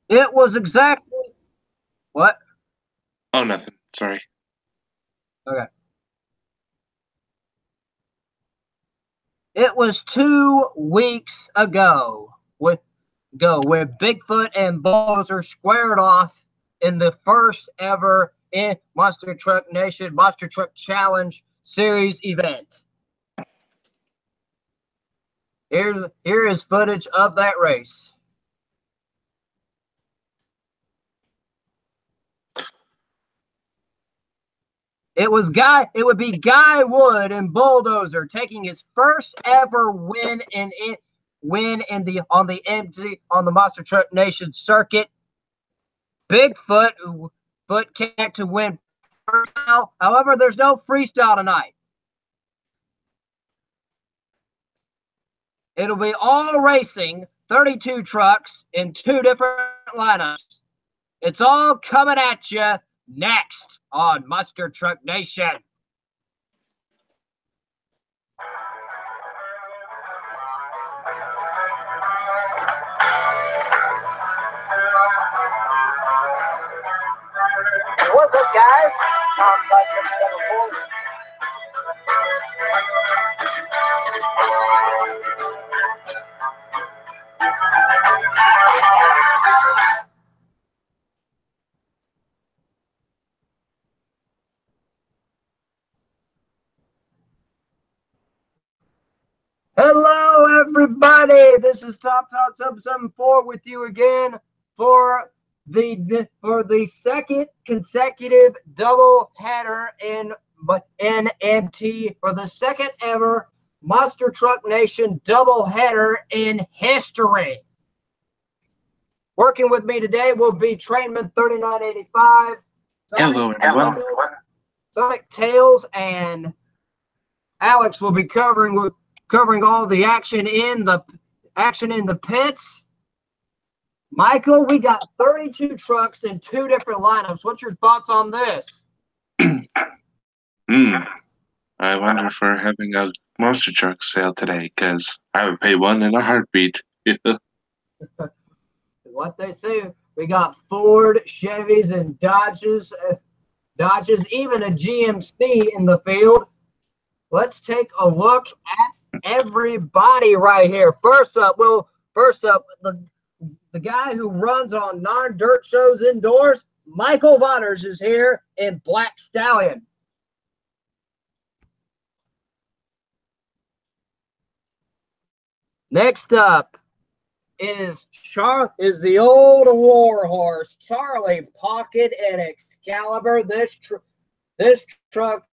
It was exactly what? Oh, nothing. Sorry. Okay. It was 2 weeks ago where Bigfoot and Bulldozer squared off in the first ever in Monster Truck Nation Monster Truck Challenge Series event. Here is footage of that race. It would be Guy Wood and Bulldozer taking his first ever win on the MTC on the Monster Truck Nation circuit. Bigfoot can't to win freestyle. However, there's no freestyle tonight. It'll be all racing, 32 trucks in 2 different lineups. It's all coming at you next on Monster Truck Nation. What's up, guys? Hello, everybody. This is Top Talk 774 with you again for the second consecutive double header in MT for the second ever Monster Truck Nation double header in history. Working with me today will be Trainman 3985. Hello, everyone. Sonic Tails and Alex will be covering all the action in the pits. Michael, we got 32 trucks in 2 different lineups. What's your thoughts on this? I wonder if we're having a monster truck sale today, because I would pay one in a heartbeat. What they say, we got Ford, Chevys, and Dodges, even a GMC in the field. Let's take a look at everybody right here. First up, the guy who runs on non-dirt shows indoors, Michael Vonners, is here in Black Stallion. Next up is the old war horse, Charlie Pocket and Excalibur. This truck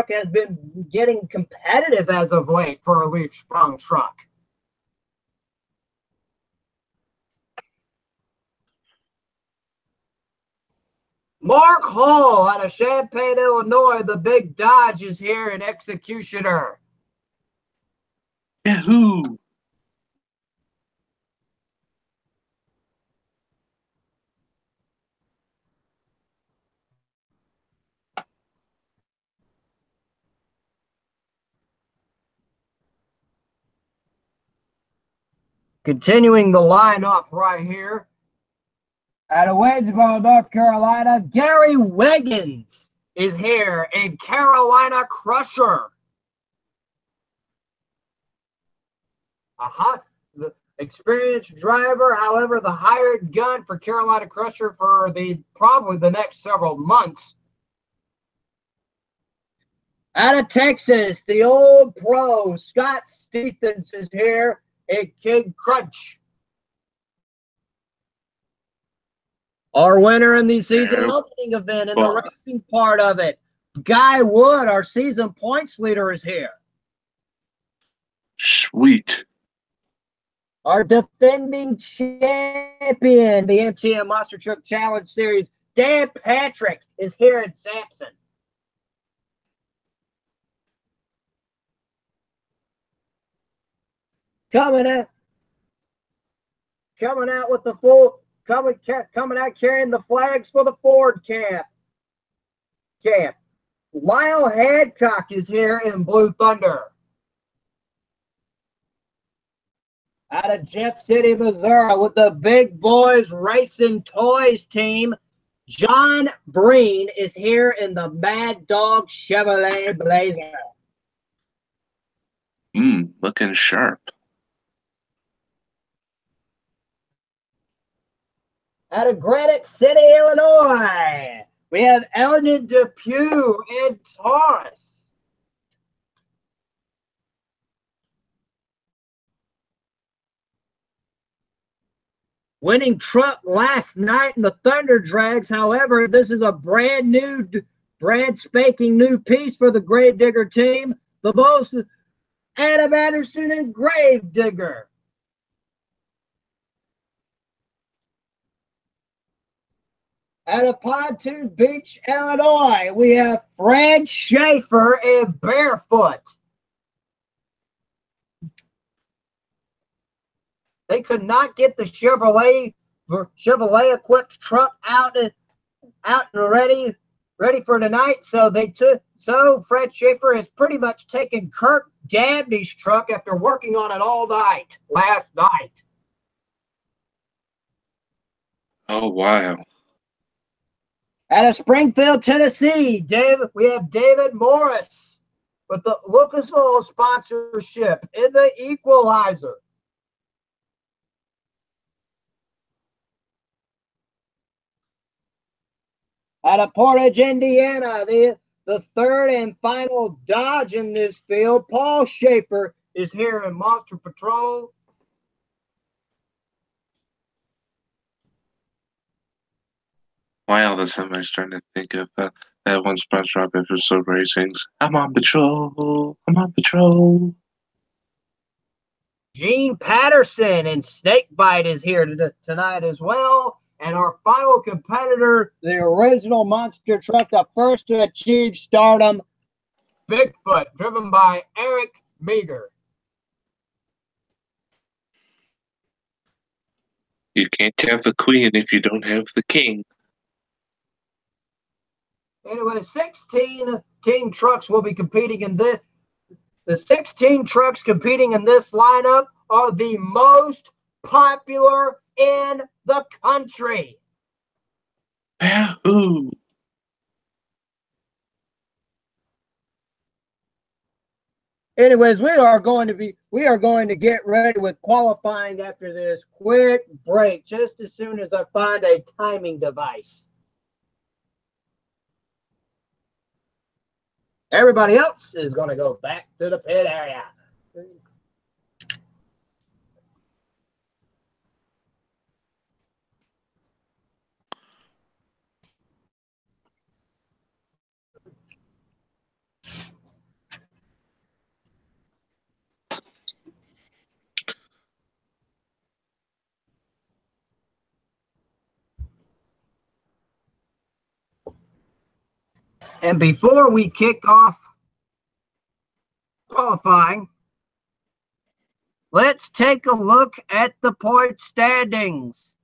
has been getting competitive as of late for a Leaf Sprung truck. Mark Hall out of Champaign, Illinois. The big Dodge is here in Executioner. Yahoo! Continuing the lineup right here. Out of Waynesboro, North Carolina, Gary Wiggins is here in Carolina Crusher. The experienced driver, however, the hired gun for Carolina Crusher for probably the next several months. Out of Texas, the old pro, Scott Stephens, is here in King Crunch. Our winner in the season opening event in the racing part of it, Guy Wood, our season points leader, is here. Sweet. Our defending champion, the M.T.N Monster Truck Challenge Series, Dan Patrick, is here in Sampson. Coming out with the full. Coming out carrying the flags for the Ford camp. Lyle Hadcock is here in Blue Thunder. Out of Jeff City, Missouri, with the Big Boys Racing Toys team, John Breen is here in the Mad Dog Chevrolet Blazer. Looking sharp. Out of Granite City, Illinois, we have Elgin Depew and Taurus. Winning truck last night in the Thunder Drags. However, this is a brand spanking new piece for the Grave Digger team. The boss, Adam Anderson and Grave Digger. Out of Pontoon Beach, Illinois, we have Fred Schaefer and Barefoot. They could not get the Chevrolet equipped truck out and ready for tonight. So Fred Schaefer has pretty much taken Kirk Dabney's truck after working on it all night last night. Oh, wow. Out of Springfield, Tennessee, we have David Morris with the Lucas Oil sponsorship in the Equalizer. Out of Portage, Indiana, the third and final Dodge in this field, Paul Schaefer is here in Monster Patrol. Wow, that's how I'm starting to think of that one SpongeBob episode where he sings, "I'm on patrol, I'm on patrol." Gene Patterson and Snakebite is here tonight as well. And our final competitor, the original monster truck, the first to achieve stardom, Bigfoot, driven by Eric Meager. You can't have the queen if you don't have the king. Anyway, 16 team trucks will be competing in this. The 16 trucks competing in this lineup are the most popular in the country. Yahoo! Anyways, we are going to get ready with qualifying after this quick break, just as soon as I find a timing device. Everybody else is going to go back to the pit area. And before we kick off qualifying, let's take a look at the point standings.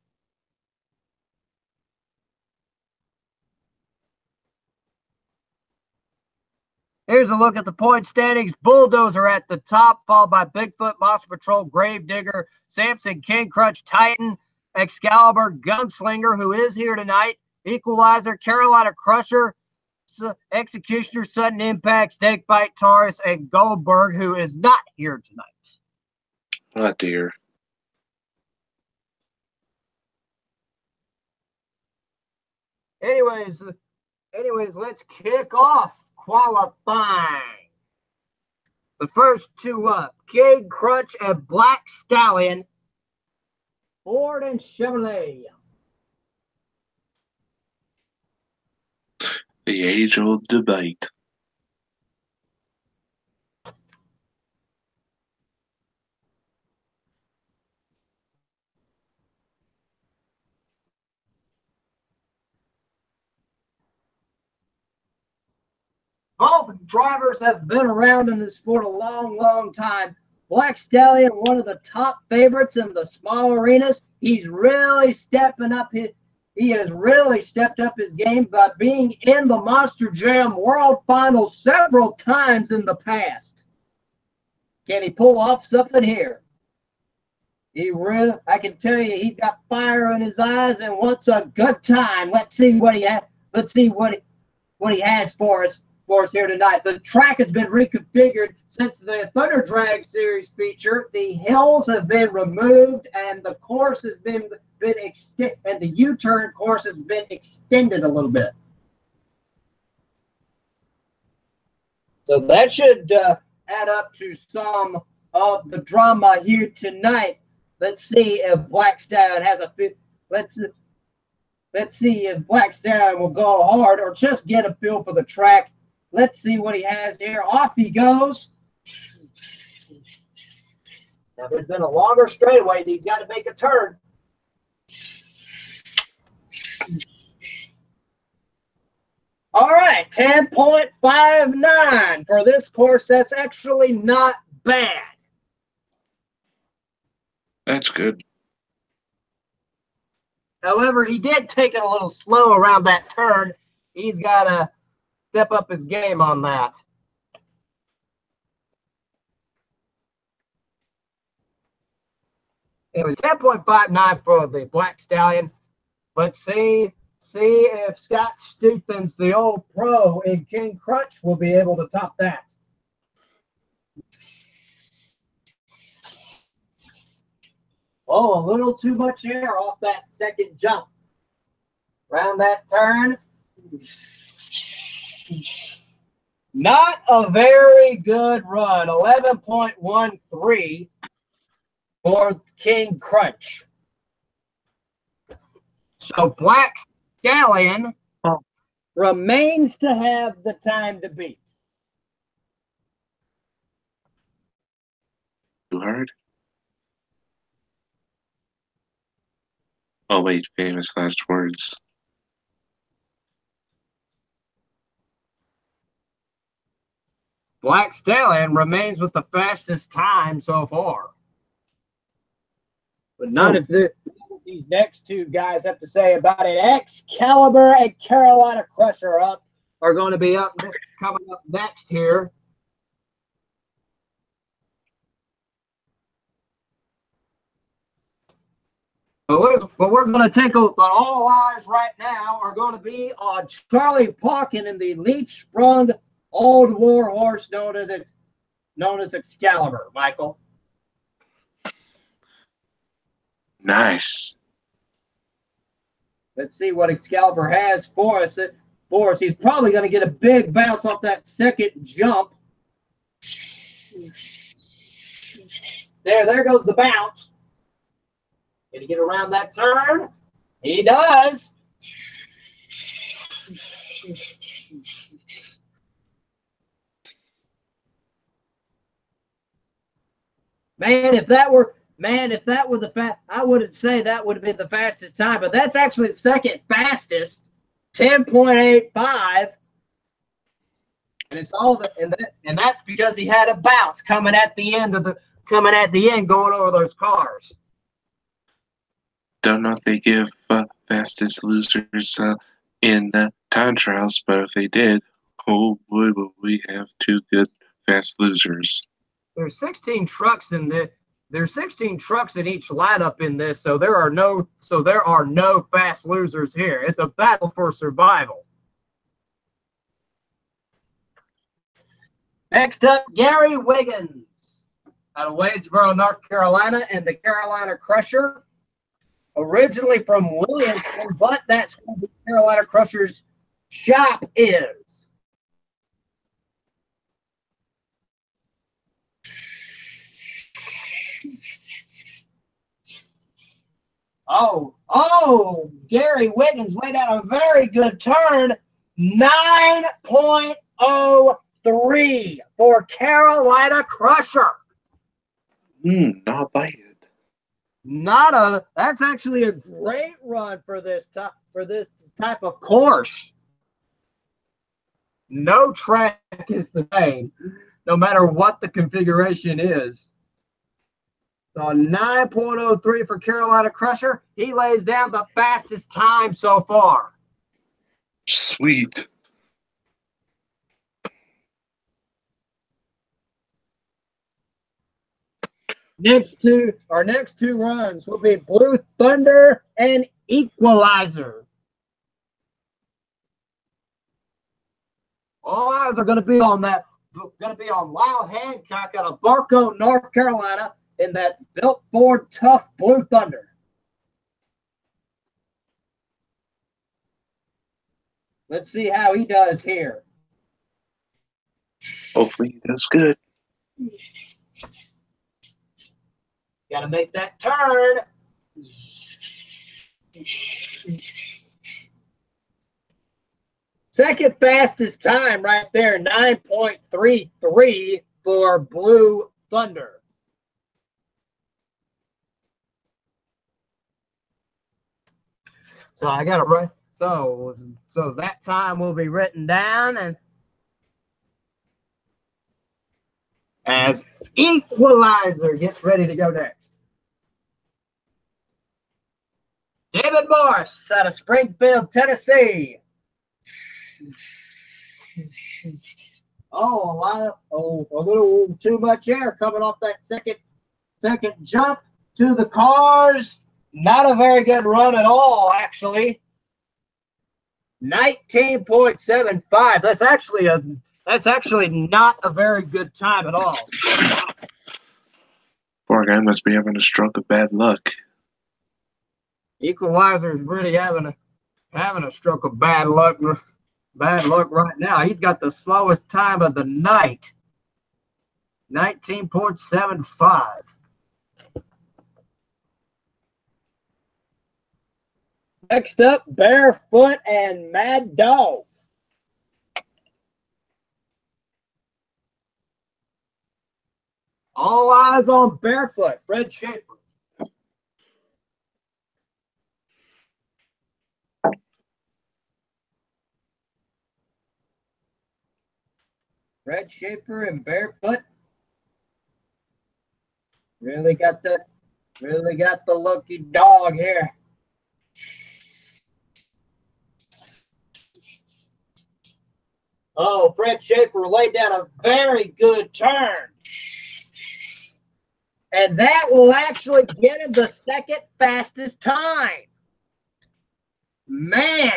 Here's a look at the point standings. Bulldozer at the top, followed by Bigfoot, Monster Patrol, Gravedigger, Samson, King Crutch, Titan, Excalibur, Gunslinger, who is here tonight, Equalizer, Carolina Crusher, Executioner, Sudden Impact, Snakebite, Taurus, and Goldberg, who is not here tonight. Oh, dear. Anyways, let's kick off qualifying. The first two up, King Crutch and Black Stallion, Ford and Chevrolet. The age-old debate. Both drivers have been around in this sport a long, long time. Black Stallion, one of the top favorites in the small arenas. He's really stepping up he has really stepped up his game by being in the Monster Jam World Finals several times in the past. Can he pull off something here? I can tell you, he's got fire in his eyes and wants a good time. Let's see what he has. Let's see what he has for us here tonight. The track has been reconfigured since the Thunder Drag Series feature. The hills have been removed, and the course has been extended, and the U-turn course has been extended a little bit. So that should add up to some of the drama here tonight. Let's see if Black Stallion has a fit. Let's see if Black Stallion will go hard or just get a feel for the track. Let's see what he has here. Off he goes. Now there's been a longer straightaway, and he's got to make a turn. All right, 10.59 for this course. That's actually not bad. That's good. However, he did take it a little slow around that turn. He's got to step up his game on that. Anyway, 10.59 for the Black Stallion. Let's see if Scott Stephens, the old pro in King Crunch, will be able to top that. Oh, a little too much air off that second jump. Around that turn. Not a very good run. 11.13 for King Crunch. So Black Stallion remains to have the time to beat. Too hard? Oh, wait, famous last words. Black Stallion remains with the fastest time so far. But none of these next two guys have to say about it. Excalibur and Carolina Crusher are going to be coming up next here. But we're going to take but all eyes right now are going to be on Charlie Pauken and the Leech Sprung Old War Horse known as Excalibur. Michael. Nice. Let's see what Excalibur has for us. He's probably going to get a big bounce off that second jump. There goes the bounce. Can he get around that turn? He does. Man, if that were I wouldn't say that would have been the fastest time, but that's actually the second fastest, 10.85. And it's all and that's because he had a bounce coming at the end going over those cars. Don't know if they give fastest losers in time trials, but if they did, oh boy, will we have two good fast losers. There's 16 trucks in this. There's 16 trucks in each lineup in this, so there are no fast losers here. It's a battle for survival. Next up, Gary Wiggins out of Wadesboro, North Carolina, and the Carolina Crusher. Originally from Williamson, but that's where the Carolina Crusher's shop is. Oh, Gary Wiggins laid out a very good turn. 9.03 for Carolina Crusher. Not bad. That's actually a great run for this type of course. No track is the same, no matter what the configuration is. So 9.03 for Carolina Crusher. He lays down the fastest time so far. Sweet. Our next two runs will be Blue Thunder and Equalizer. All eyes are going to be on Lyle Hancock out of Barco, North Carolina, in that Built Ford Tough Blue Thunder. Let's see how he does here. Hopefully he does good. Got to make that turn. Second fastest time right there, 9.33 for Blue Thunder. So I got it right. So that time will be written down and as Equalizer gets ready to go next. David Morse out of Springfield, Tennessee. A little too much air coming off that second jump to the cars. Not a very good run at all, actually. 19.75. That's actually not a very good time at all. Poor guy must be having a stroke of bad luck. Equalizer is really having a stroke of bad luck right now. He's got the slowest time of the night. 19.75. Next up, Barefoot and Mad Dog. All eyes on Barefoot, Fred Schaefer. Fred Schaefer and Barefoot. Really got the lucky dog here. Oh, Fred Schaefer laid down a very good turn. And that will actually get him the second fastest time. Man,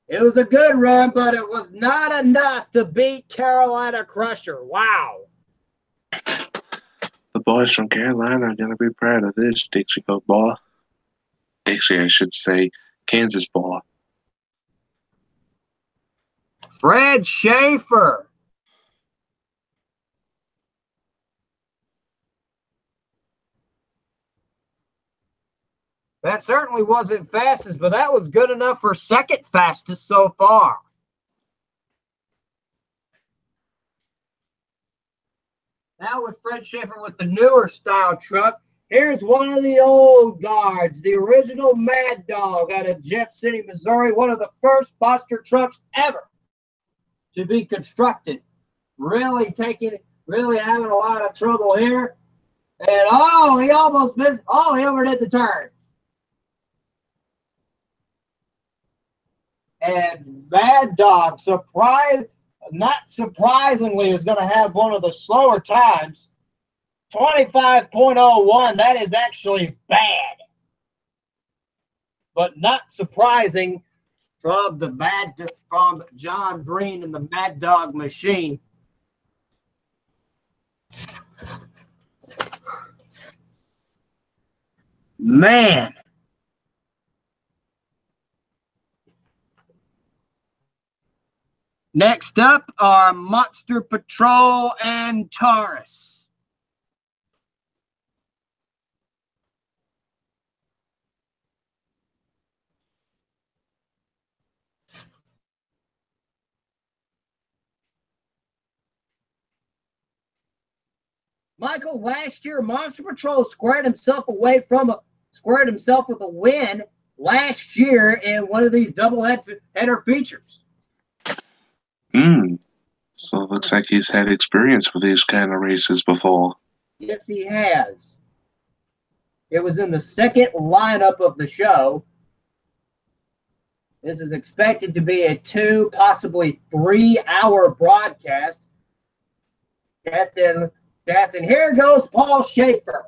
it was a good run, but it was not enough to beat Carolina Crusher. Wow. The boys from Carolina are going to be proud of this Dixie Coat ball. Actually, I should say Kansas ball. Fred Schaefer. That certainly wasn't fastest, but that was good enough for second fastest so far. Now with Fred Schaefer with the newer style truck, here's one of the old guards, the original Mad Dog out of Jeff City, Missouri, one of the first Buster trucks ever to be constructed. Really having a lot of trouble here. And he almost missed. Oh, he overdid the turn. And Mad Dog, not surprisingly, is going to have one of the slower times. 25.01. That is actually bad. But not surprising from John Green and the Mad Dog machine. Man. Next up are Monster Patrol and Taurus. Michael, last year Monster Patrol squared himself with a win last year in one of these double-header features. So it looks like he's had experience with these kind of races before. Yes, he has. It was in the second lineup of the show. This is expected to be a 2, possibly 3-hour broadcast. Yes, and here goes Paul Schaefer.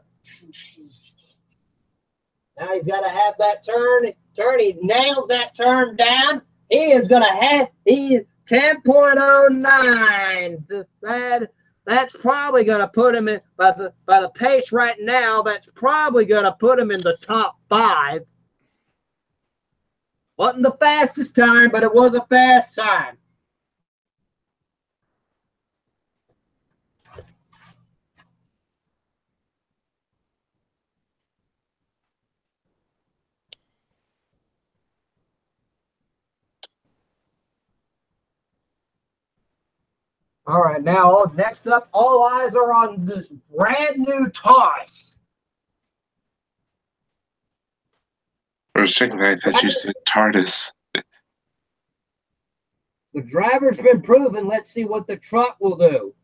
Now he's got to have that turn. He nails that turn down. He is going to have 10.09. That's probably going to put him in by the pace right now. That's probably going to put him in the top 5. Wasn't the fastest time, but it was a fast time. All right, now next up, all eyes are on this brand new Taurus. For a second, I thought you said TARDIS. The driver's been proven. Let's see what the truck will do.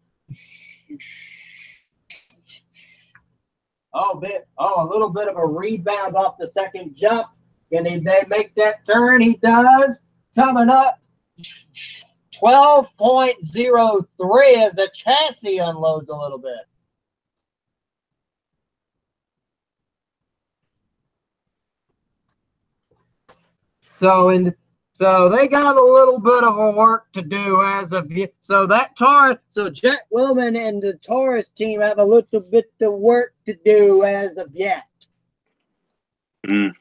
A little bit of a rebound off the second jump. Can they make that turn? He does. Coming up, 12.03 as the chassis unloads a little bit. So they got a little bit of a work to do as of yet. So Jet Willman and the Taurus team have a little bit of work to do as of yet. Mm.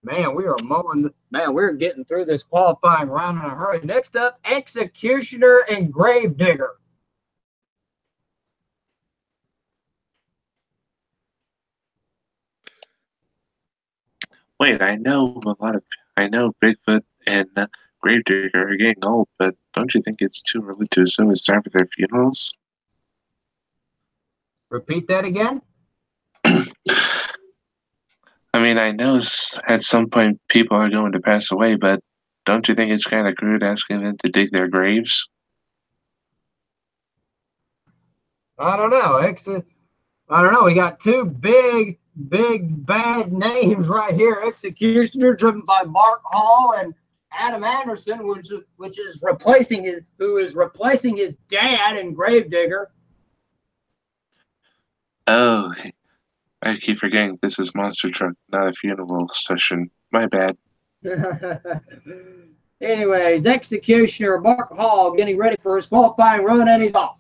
Man, we're getting through this qualifying round in a hurry. Next up, Executioner and Gravedigger. Wait, I know Bigfoot and Gravedigger are getting old, but don't you think it's too early to assume it's time for their funerals? Repeat that again? I mean, I know at some point people are going to pass away, but don't you think it's kind of crude asking them to dig their graves? I don't know. I don't know. We got two big bad names right here. Executioner, driven by Mark Hall, and Adam Anderson, who is replacing his dad in Gravedigger. Oh, I keep forgetting this is Monster Truck, not a funeral session. My bad. Anyways, Executioner, Mark Hall, getting ready for his qualifying run, and he's off.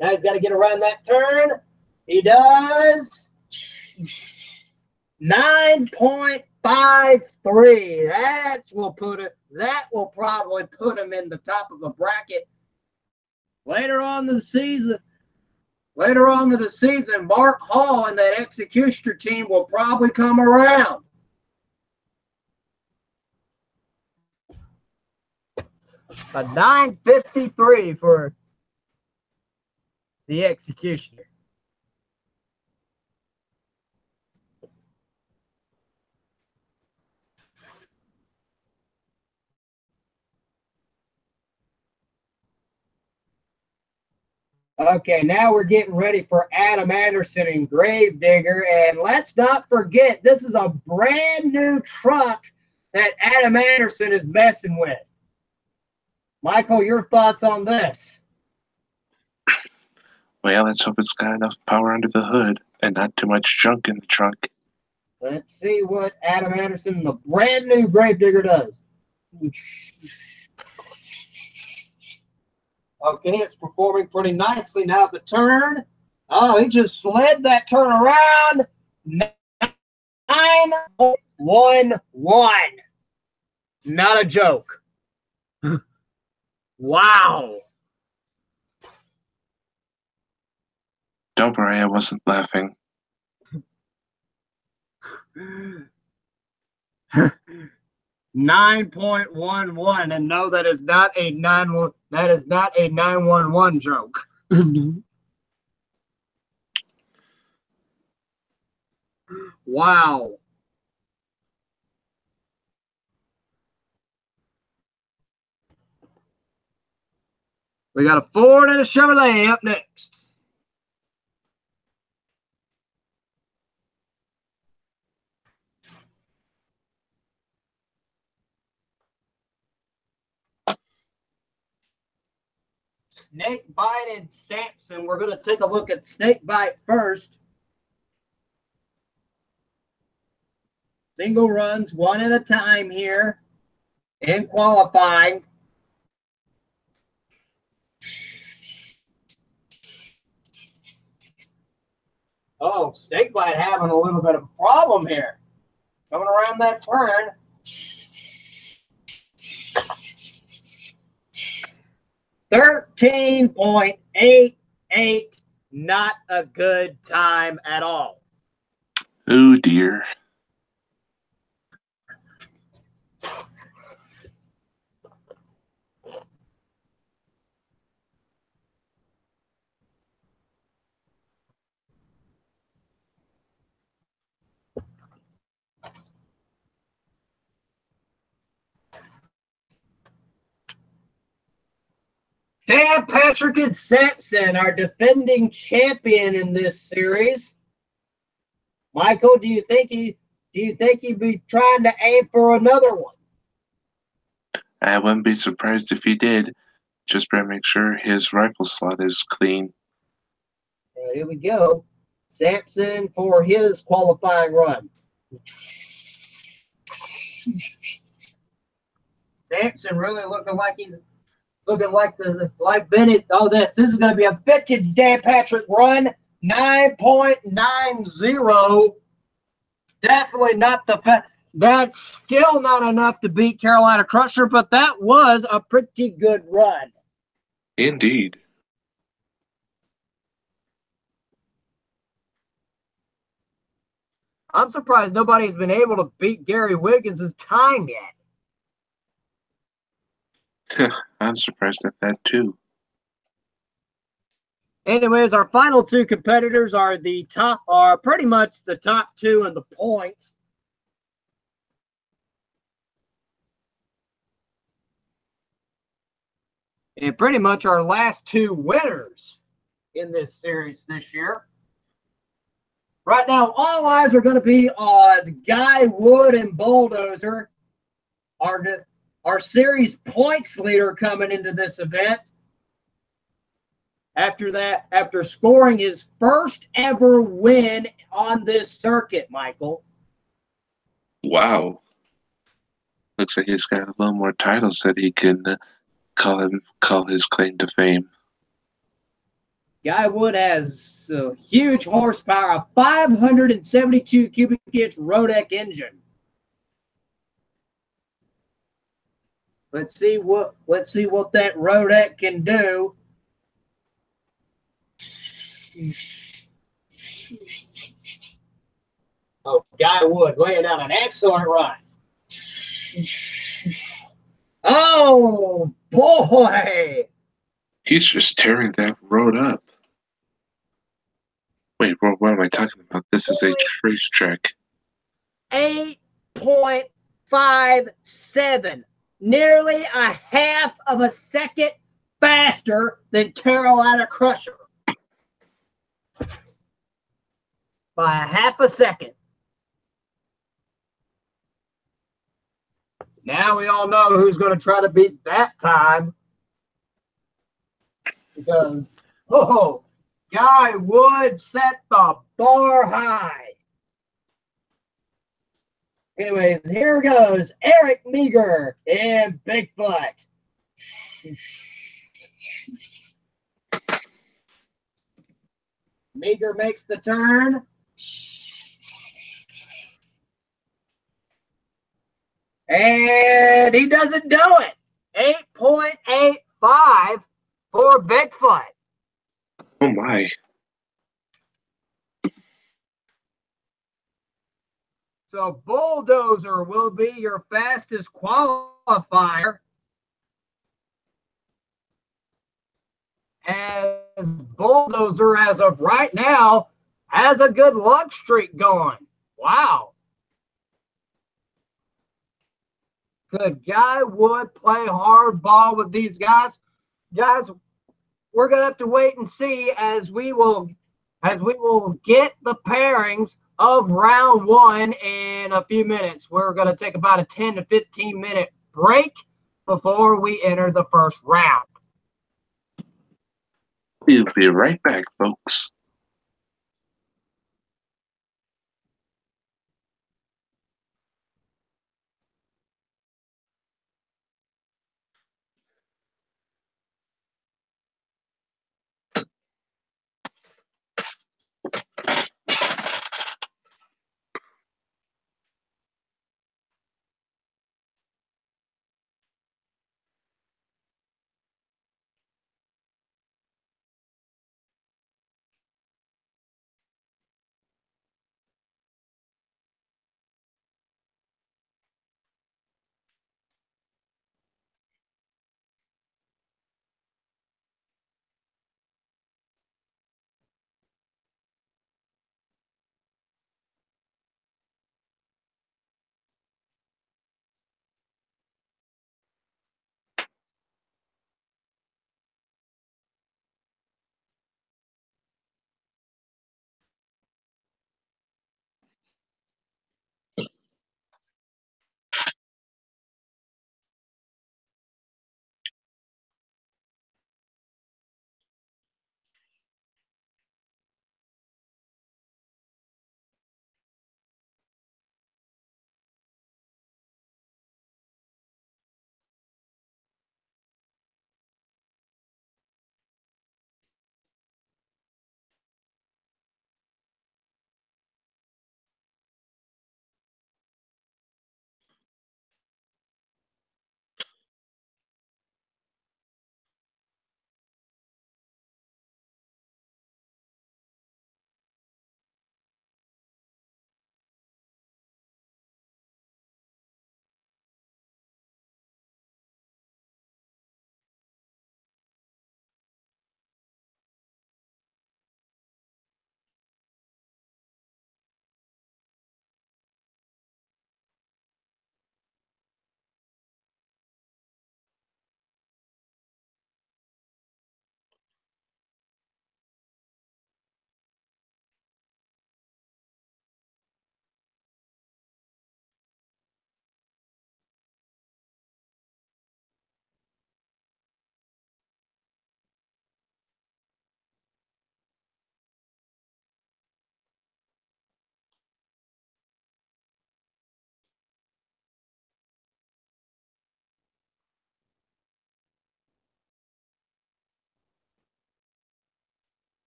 Now he's got to get around that turn. He does. 9.53. That will probably put him in the top of the bracket. Later on in the season, Mark Hall and that Executioner team will probably come around. A 9.53 for the Executioner. Okay, now we're getting ready for Adam Anderson and Gravedigger. And let's not forget, this is a brand new truck that Adam Anderson is messing with. Michael, your thoughts on this? Well, let's hope it's got enough power under the hood and not too much junk in the trunk. Let's see what Adam Anderson, the brand new Gravedigger, does. Okay, it's performing pretty nicely now. The turn. Oh, he just slid that turn around. 9.11. Not a joke. Wow. Don't worry, I wasn't laughing. 9.11, and no, that is not a 911 joke. Wow. We got a Ford and a Chevrolet up next. Snakebite and Sampson. We're going to take a look at Snakebite first. Single runs, one at a time here in qualifying. Oh, Snakebite having a little bit of a problem here. Coming around that turn. $13.88, not a good time at all. Oh dear. Dan Patrick and Sampson, our defending champion in this series. Michael, do you think he'd be trying to aim for another one? I wouldn't be surprised if he did. Just better make sure his rifle slot is clean. Here we go. Sampson for his qualifying run. Sampson really looking like he's like Bennett. Oh, this is going to be a vintage Dan Patrick run. 9.90. Definitely not the that's still not enough to beat Carolina Crusher, but that was a pretty good run. Indeed. I'm surprised nobody's been able to beat Gary Wiggins' time yet. I'm surprised at that too. Anyways, our final two competitors are pretty much the top two in the points. And pretty much our last two winners in this series this year. Right now, all eyes are going to be on Guy Wood and Bulldozer, our series points leader coming into this event. After scoring his first ever win on this circuit, Michael. Wow. Looks like he's got a little more titles that he can call his claim to fame. Guy Wood has a huge horsepower, a 572 cubic inch Rodec engine. Let's see what that Rodec can do. Oh, Guy Wood laying out an excellent run. Oh boy! He's just tearing that road up. Wait, what am I talking about? This is a racetrack. 8.57. Nearly a half of a second faster than Carolina Crusher. By a half a second. Now we all know who's going to try to beat that time. Because, Guy Wood set the bar high. Anyways, here goes Eric Meager and Bigfoot. Meager makes the turn. And he doesn't do it. 8.85 for Bigfoot. Oh my. So Bulldozer will be your fastest qualifier. As Bulldozer, as of right now, has a good luck streak going. Wow. Could Guy Wood play hardball with these guys? Guys, we're gonna have to wait and see as we will get the pairings of round one in a few minutes. We're gonna take about a 10 to 15-minute break before we enter the first round. We'll be right back, folks.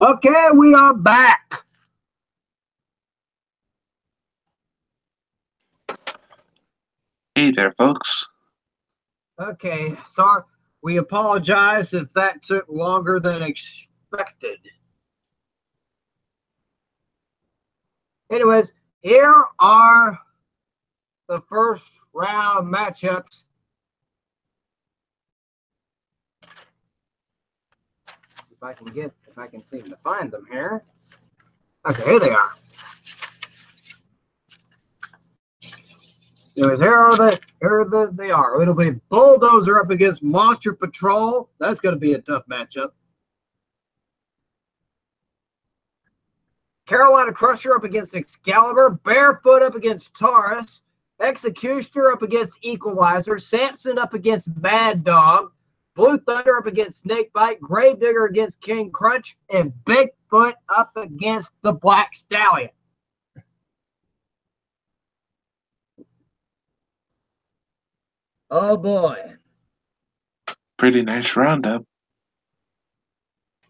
Okay, we are back. Hey there, folks. Okay, sorry. We apologize if that took longer than expected. Anyways, here are the first round matchups. If I can seem to find them here. Okay, here they are. Anyways, they are. It'll be Bulldozer up against Monster Patrol. That's going to be a tough matchup. Carolina Crusher up against Excalibur. Barefoot up against Taurus. Executioner up against Equalizer. Samson up against Mad Dog. Blue Thunder up against Snakebite. Gravedigger against King Crunch. And Bigfoot up against the Black Stallion. Oh boy. Pretty nice roundup.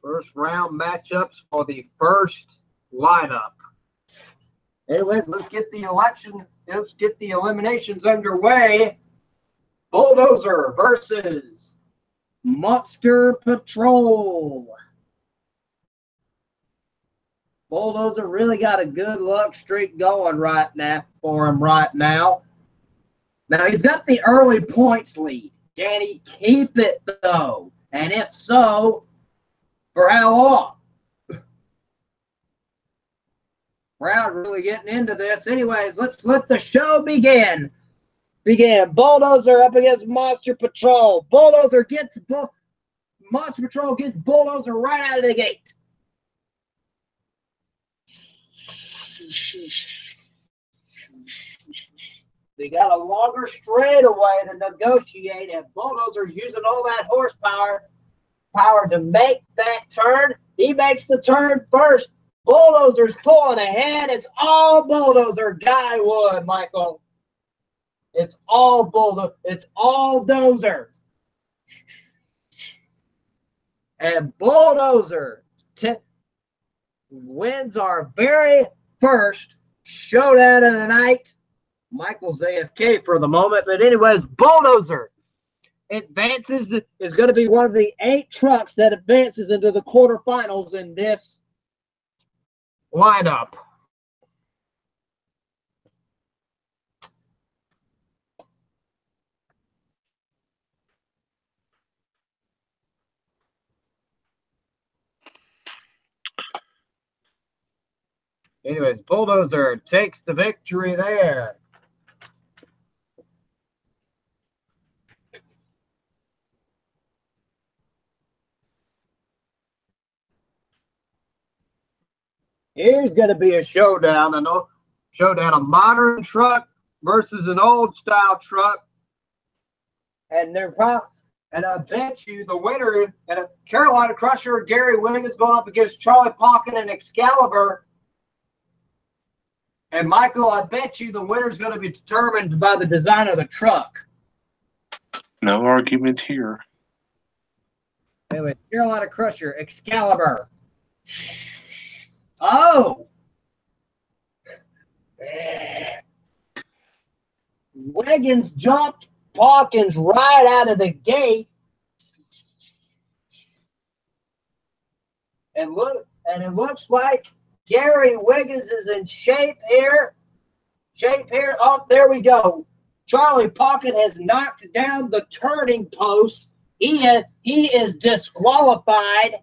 First round matchups for the first lineup. Anyways, let's get the eliminations underway. Bulldozer versus Monster Patrol. Bulldozer really got a good luck streak going right now for him right now. Now he's got the early points lead. Can he keep it though? And if so, for how long? Crowd really getting into this. Anyways, let's let the show begin. Bulldozer up against Monster Patrol. Monster Patrol gets Bulldozer right out of the gate. They got a longer straightaway to negotiate, and Bulldozer's using all that horsepower to make that turn. He makes the turn first. Bulldozer's pulling ahead. It's all Bulldozer. Guy Wood, Michael. It's all Bulldozer. It's all Dozer. And Bulldozer wins our very first showdown of the night. Michael's AFK for the moment. But anyways, Bulldozer advances, is going to be one of the 8 trucks that advances into the quarterfinals in this lineup. Anyways, Bulldozer takes the victory there. Here's going to be a showdown, a modern truck versus an old style truck. And I bet you the winner, and a Carolina Crusher, Gary Wing is going up against Charlie Pocket and Excalibur. And Michael, I bet you the winner is going to be determined by the design of the truck. No argument here. Anyway, Carolina Crusher, Excalibur. Oh! Wiggins jumped Hawkins right out of the gate. And it looks like Gary Wiggins is in shape here. Oh, there we go. Charlie Pocket has knocked down the turning post. He is disqualified.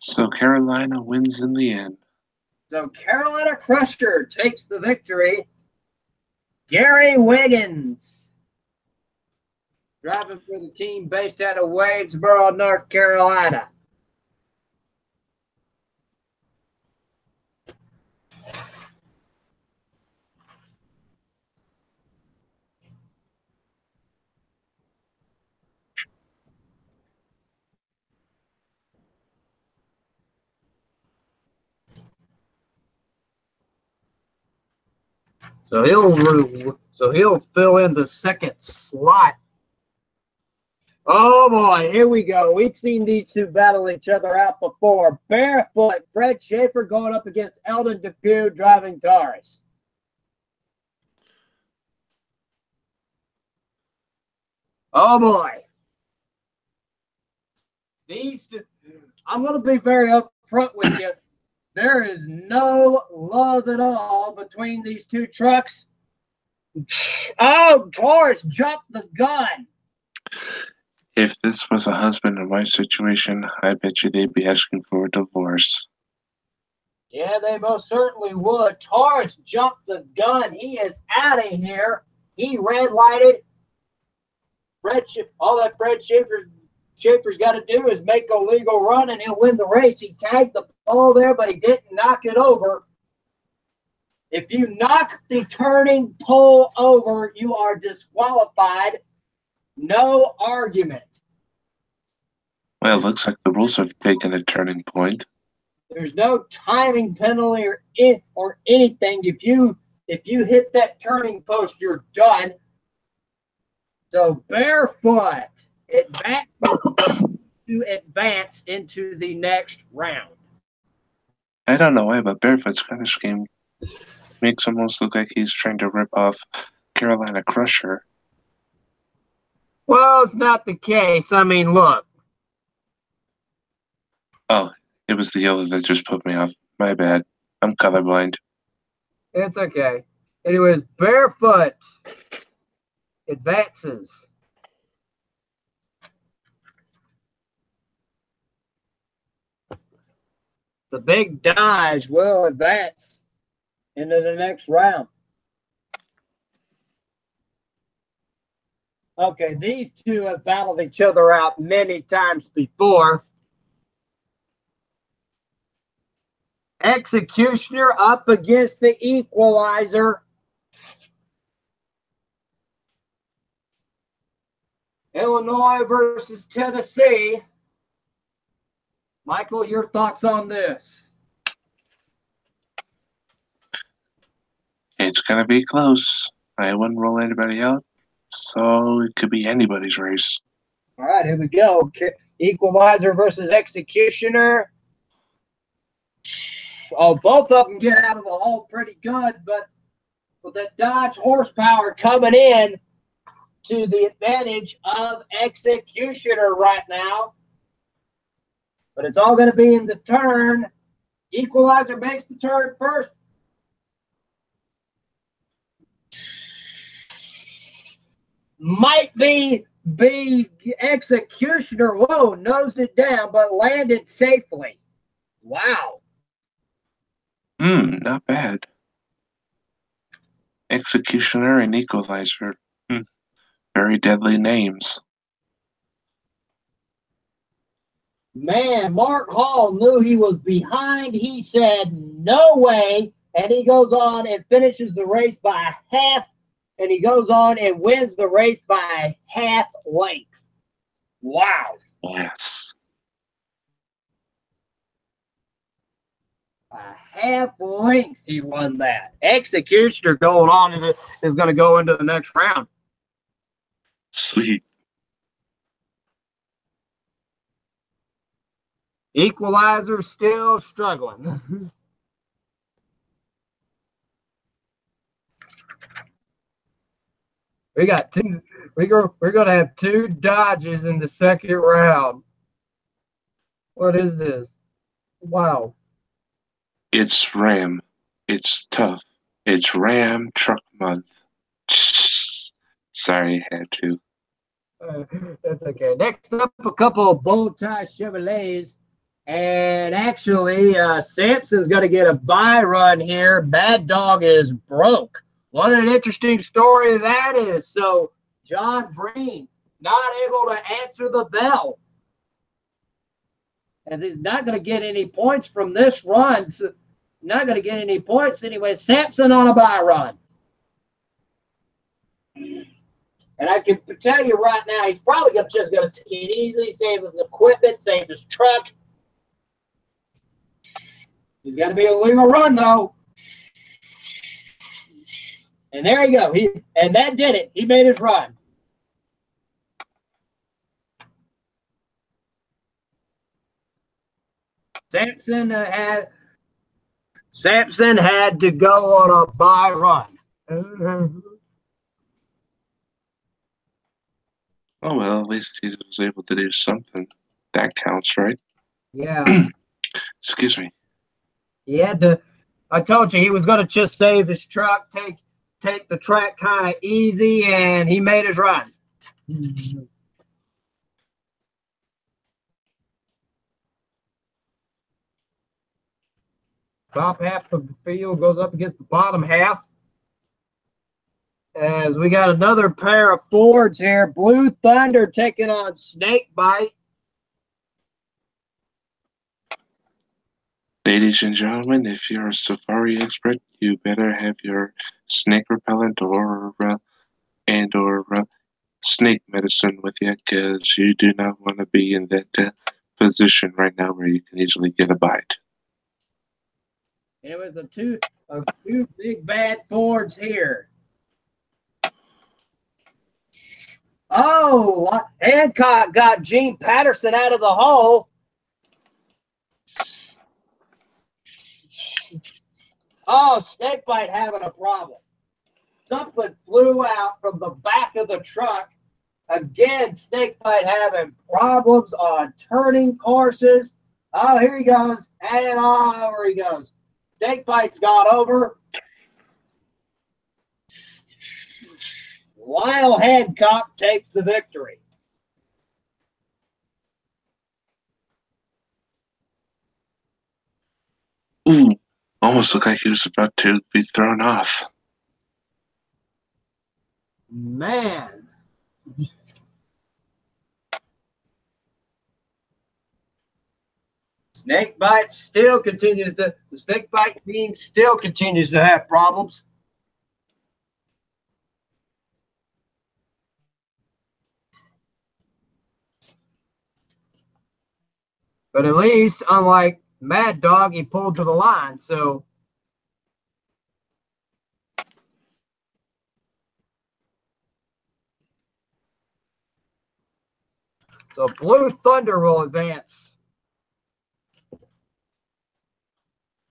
So Carolina wins in the end. So Carolina Crusher takes the victory. Gary Wiggins, driving for the team based out of Wadesboro, North Carolina. So he'll fill in the second slot Oh boy, here we go. We've seen these two battle each other out before. Barefoot, Fred Schaefer going up against Eldon Depew driving Taurus. Oh boy. These two, I'm going to be very upfront with you. There is no love at all between these two trucks. Oh, Taurus jumped the gun. If this was a husband and wife situation, I bet you they'd be asking for a divorce. Yeah, they most certainly would. Taurus jumped the gun. He is out of here. He red lighted. All that Fred Schaefer's got to do is make a legal run and he'll win the race. He tagged the pole there, but he didn't knock it over. If you knock the turning pole over, you are disqualified. No argument. Well, it looks like the rules have taken a turning point. There's no timing penalty or anything. If you hit that turning post, you're done. So Barefoot to advance into the next round. I don't know why, but Barefoot's finish game makes almost look like he's trying to rip off Carolina Crusher. Well, it's not the case. I mean, look. Oh, it was the yellow that just put me off. My bad. I'm colorblind. It's okay. Anyways, Barefoot advances. The big Dodge will advance into the next round. Okay, these two have battled each other out many times before. Executioner up against the Equalizer. Illinois versus Tennessee. Michael, your thoughts on this? It's going to be close. I wouldn't rule anybody out, so it could be anybody's race. All right, here we go. Equalizer versus Executioner. Oh, both of them get out of the hole pretty good, but with that Dodge horsepower coming in to the advantage of Executioner right now. But it's all going to be in the turn. Equalizer makes the turn first. Might be Executioner. Whoa, nosed it down, but landed safely. Wow. Not bad. Executioner and Equalizer. Very deadly names. Man, Mark Hall knew he was behind. He said, no way. And he goes on and finishes the race by half. And he goes on and wins the race by half length. Wow. Yes. A half length he won that. Executioner going on and is going to go into the next round. Sweet. Equalizer still struggling. We got two. We're gonna have two Dodges in the second round. What is this? Wow. It's Ram. It's tough. It's Ram Truck Month. Sorry, I had to. That's okay. Next up, a couple of bow tie Chevrolets. And actually, Sampson's going to get a bye run here. Bad Dog is broke. What an interesting story that is. So, John Breen not able to answer the bell. As he's not going to get any points from this run. So not going to get any points anyway. Sampson on a bye run. And I can tell you right now, he's probably just going to take it easy, save his equipment, save his truck. He's got to be a legal run, though. And there you go. And that did it. He made his run. Sampson had to go on a bye run. Oh, well, at least he was able to do something. That counts, right? Yeah. Excuse me. He had to. I told you he was going to just save his truck, take the track kind of easy, and he made his run. Top half of the field goes up against the bottom half. As we got another pair of Fords here. Blue Thunder taking on Snakebite. Ladies and gentlemen, if you're a safari expert, you better have your snake repellent or snake medicine with you, because you do not want to be in that position right now where you can easily get a bite. It was a two big bad Fords here. Oh, Hancock got Gene Patterson out of the hole. Oh, Snakebite having a problem. Something flew out from the back of the truck. Again, Snakebite having problems on turning courses. Oh, here he goes. And over he goes. Snakebite's got over. Lyle Hancock takes the victory. Ooh, almost looked like he was about to be thrown off. Man. The Snakebite team still continues to have problems. But at least, unlike Mad Dog, he pulled to the line. So Blue Thunder will advance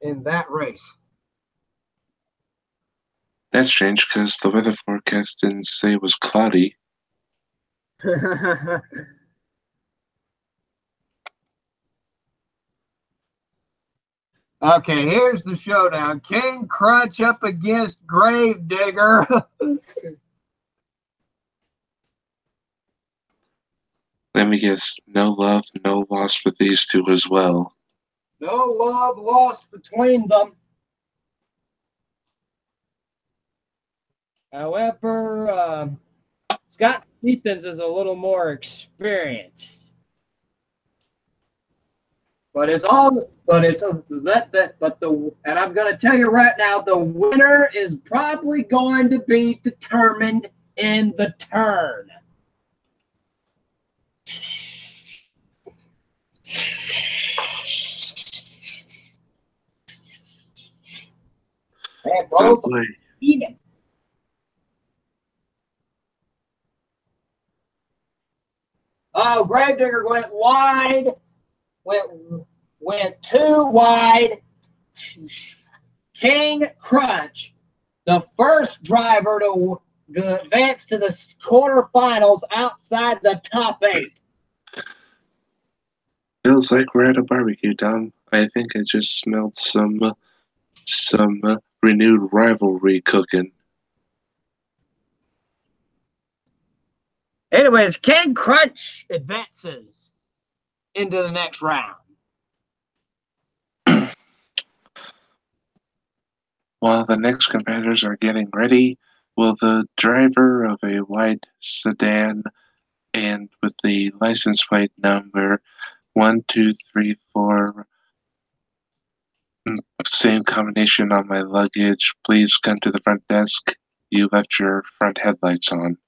in that race. That's strange, because the weather forecast didn't say it was cloudy. Okay, here's the showdown. King Crunch up against Gravedigger. Let me guess, no love, no loss for these two as well. No love lost between them. However, Scott Stevens is a little more experienced. And I'm going to tell you right now, the winner is probably going to be determined in the turn. They're both even. Oh, Gravedigger went wide. Went too wide. King Crunch, the first driver to advance to the quarterfinals outside the top 8. Feels like we're at a barbecue, Dom. I think I just smelled some renewed rivalry cooking. Anyways, King Crunch advances into the next round. While the next competitors are getting ready, will the driver of a white sedan and with the license plate number 1234, same combination on my luggage, please come to the front desk. You left your front headlights on.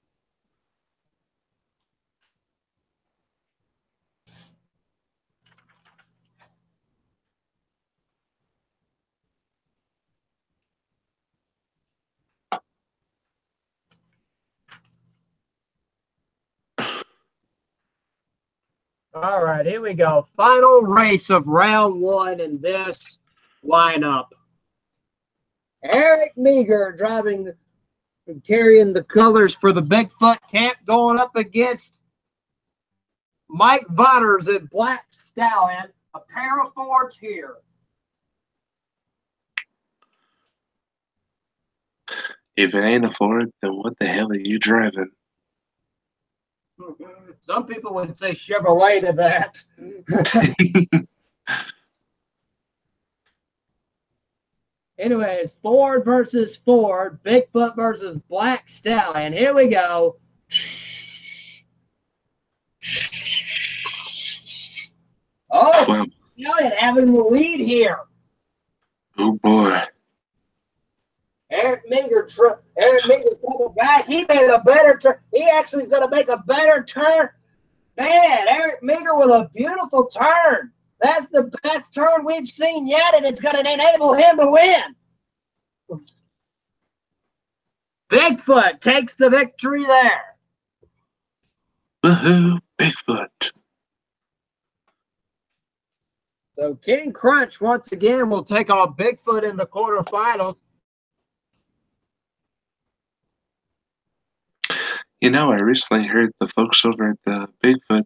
All right, here we go. Final race of round one in this lineup. Eric Meager carrying the colors for the Bigfoot camp, going up against Mike Butters in Black Stallion. A pair of Fords here. If it ain't a Ford, then what the hell are you driving? Some people would say Chevrolet to that. Anyways, Ford versus Ford, Bigfoot versus Black Stallion. Here we go. Oh, Well, Stallion having the lead here. oh boy. Eric Meager coming back. He made a better turn. He actually is going to make a better turn. Man, Eric Meager with a beautiful turn. That's the best turn we've seen yet, and it's going to enable him to win. Bigfoot takes the victory there. Woohoo, Bigfoot. So King Crunch, once again, will take on Bigfoot in the quarterfinals. You know, I recently heard the folks over at the Bigfoot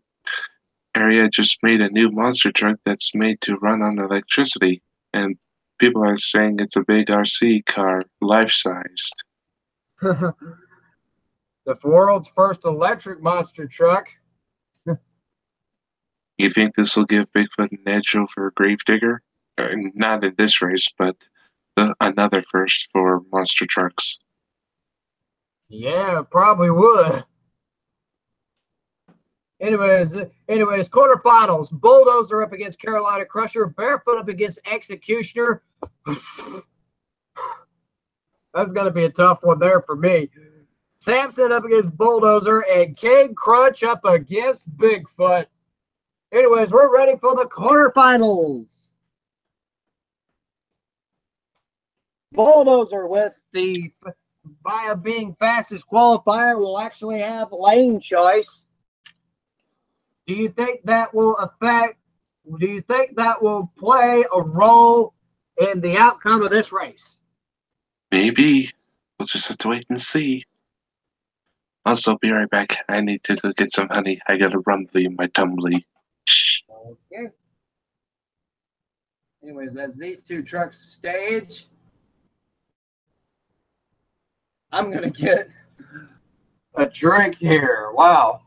area just made a new monster truck that's made to run on electricity. And people are saying it's a big RC car, life-sized. The world's first electric monster truck. You think this will give Bigfoot an edge over Gravedigger? Not in this race, but another first for monster trucks. Yeah, probably would. Anyways, quarterfinals. Bulldozer up against Carolina Crusher. Barefoot up against Executioner. That's going to be a tough one there for me. Samson up against Bulldozer. And King Crunch up against Bigfoot. Anyways, we're ready for the quarterfinals. Bulldozer with via being fastest qualifier will actually have lane choice. Do you think that will play a role in the outcome of this race? Maybe. We'll just have to wait and see. Also, be right back. I need to go get some honey. I got a rumbly in my tumbly. Okay. Anyways, as these two trucks stage, I'm going to get a drink here. Wow.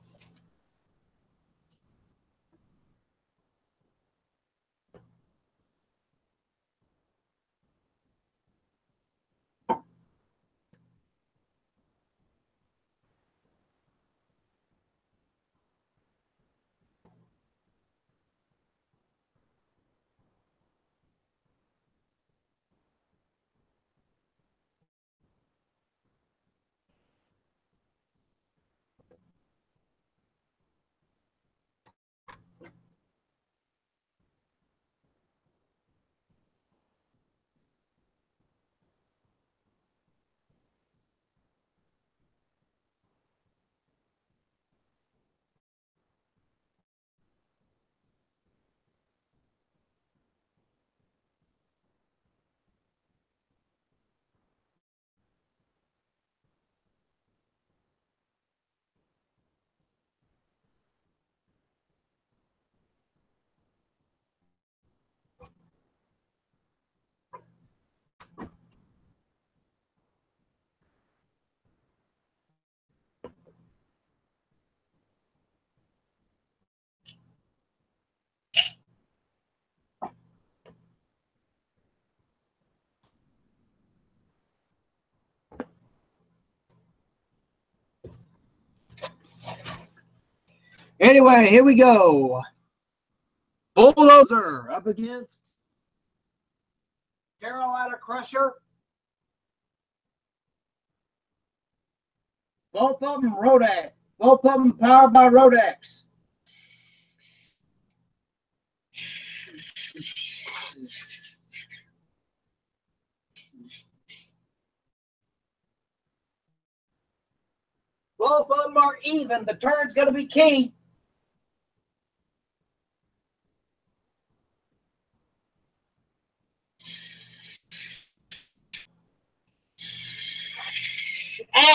Anyway, here we go. Bulldozer up against Carolina Crusher. Both of them Rodex. Both of them powered by Rodex. Both of them are even. The turn's going to be key.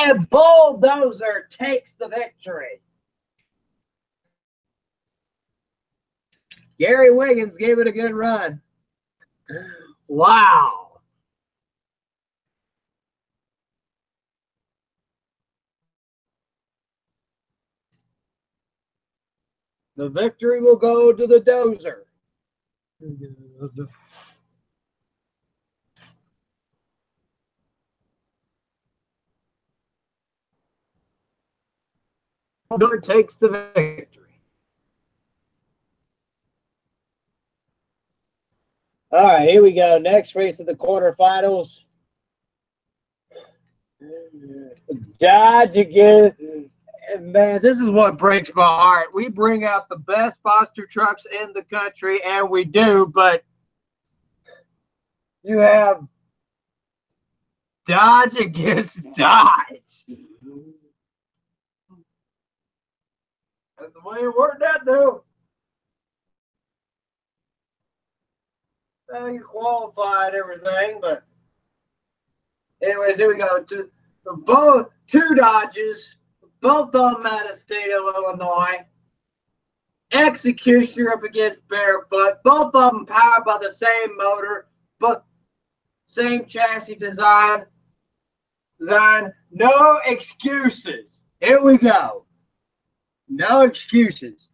And Bulldozer takes the victory. Gary Wiggins gave it a good run. Wow. The victory will go to the Dozer. Dozer takes the victory. All right, here we go. Next race of the quarterfinals. Dodge again. Man, this is what breaks my heart. We bring out the best monster trucks in the country, and we do, but you have Dodge against Dodge. That's the way it worked out, though. You qualified everything, but anyways, here we go. Both two Dodges, both of them out of state of Illinois. Executioner up against Barefoot. Both of them powered by the same motor, but same chassis design. No excuses. Here we go. No excuses.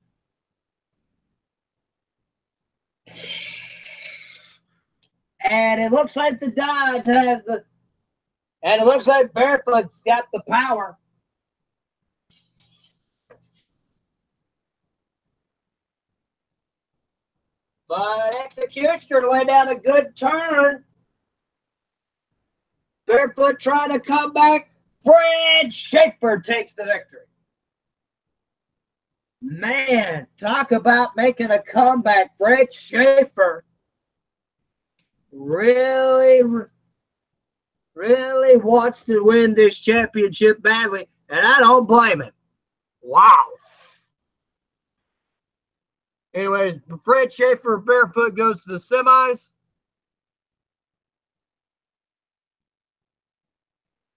And it looks like the Dodge has the, and it looks like Barefoot's got the power. But Executioner laid down a good turn. Barefoot trying to come back. Fred Schaefer takes the victory. Man, talk about making a comeback. Fred Schaefer really wants to win this championship badly, and I don't blame him. Wow. Anyways, Fred Schaefer Barefoot goes to the semis.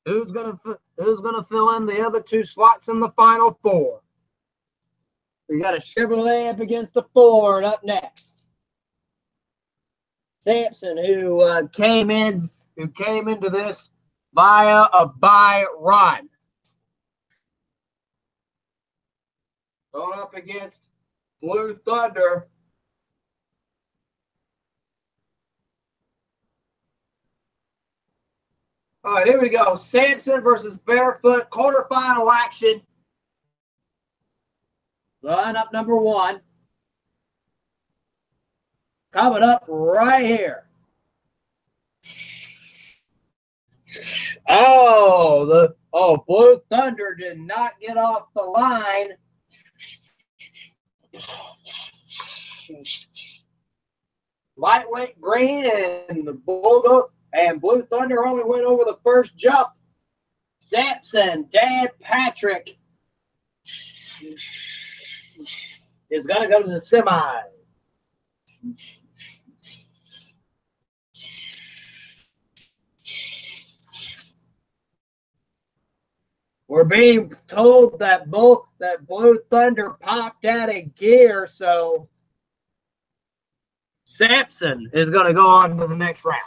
Who's gonna fill in the other two slots in the final four? We got a Chevrolet up against the Ford up next. Sampson, who came into this via a buy run. Going up against Blue Thunder. All right, here we go. Sampson versus Barefoot, quarterfinal action. Lineup number one. Coming up right here. Blue Thunder did not get off the line. Lightweight green and the Bulldog and Blue Thunder only went over the first jump. Sampson, Dan Patrick is going to go to the semi. We're being told that Blue Thunder popped out of gear, so Sampson is going to go on to the next round.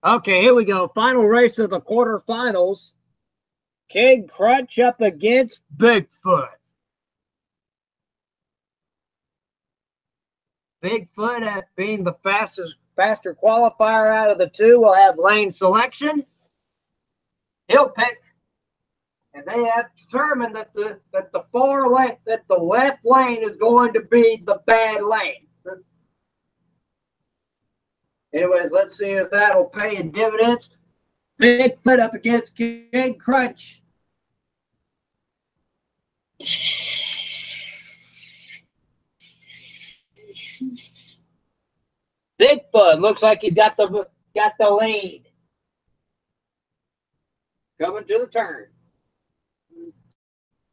Okay, here we go. Final race of the quarterfinals. King Crunch up against Bigfoot. Bigfoot, being the faster qualifier out of the two, will have lane selection. He'll pick, and they have determined that the left lane is going to be the bad lane. Anyways, let's see if that'll pay in dividends. Bigfoot up against King Crunch. Bigfoot looks like he's got the got the lead. Coming to the turn.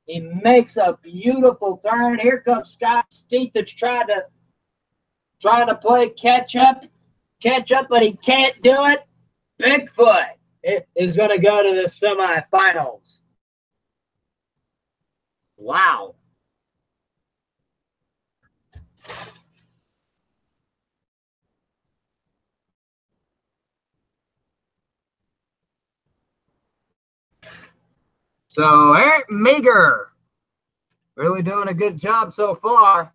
He makes a beautiful turn. Here comes Scott Steet that's trying to play catch up, but he can't do it. Bigfoot is going to go to the semifinals. Wow. So Eric Meager, really doing a good job so far.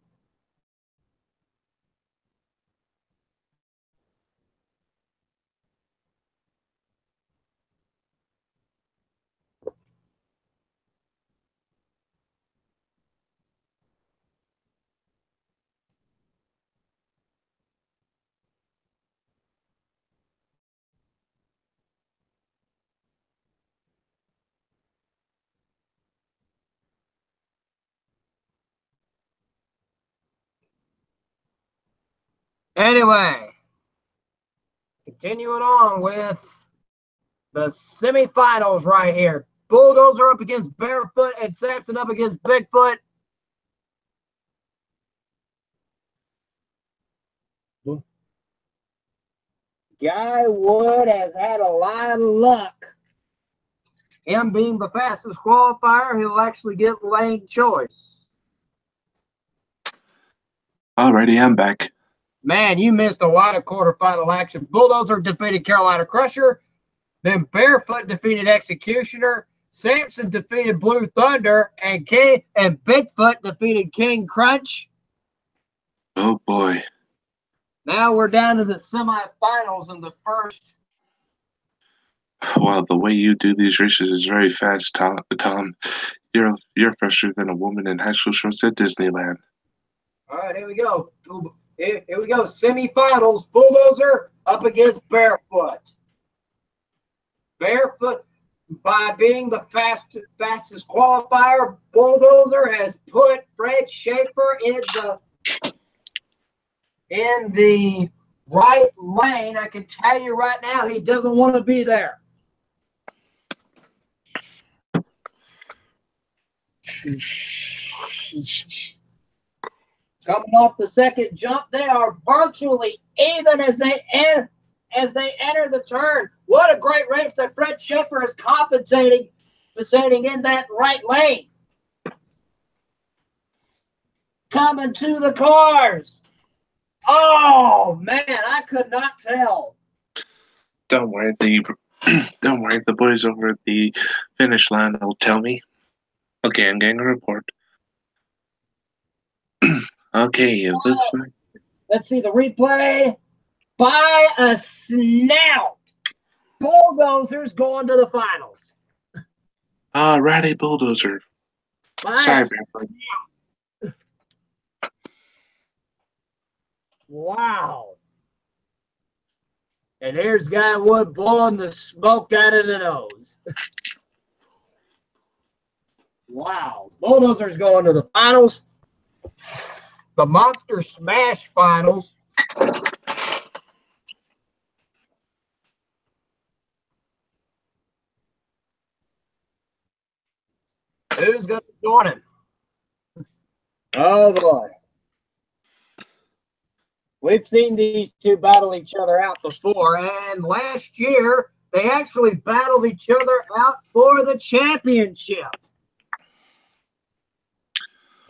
Anyway, continuing on with the semifinals right here. Bulldozer up against Barefoot and Sampson up against Bigfoot. Guy Wood has had a lot of luck. Him being the fastest qualifier, he'll actually get lane choice. Alrighty, I'm back. Man, you missed a lot of quarterfinal action. Bulldozer defeated Carolina Crusher. Then Barefoot defeated Executioner. Sampson defeated Blue Thunder. And Bigfoot defeated King Crunch. Oh, boy. Now we're down to the semifinals in the first. Wow, the way you do these races is very fast, Tom. You're fresher than a woman in high school shorts at Disneyland. All right, here we go. Here we go. Semifinals. Bulldozer up against Barefoot. Barefoot, by being the fastest qualifier, Bulldozer has put Fred Schaefer in the right lane. I can tell you right now, he doesn't want to be there. Coming off the second jump, they are virtually even as they enter the turn. What a great race that Fred Schaefer is compensating in that right lane. Coming to the cars. Oh man, I could not tell. Don't worry, the boys over at the finish line will tell me. Okay, I'm getting a report. Okay, it looks like. Let's see the replay. By a snout, Bulldozer's going to the finals. Alrighty, Bulldozer. Sorry, Barefoot. Wow. And here's Guy Wood blowing the smoke out of the nose. Wow. Bulldozer's going to the finals. The Monster Smash finals. Who's going to join him? Oh, boy. We've seen these two battle each other out before, and last year, they actually battled each other out for the championship.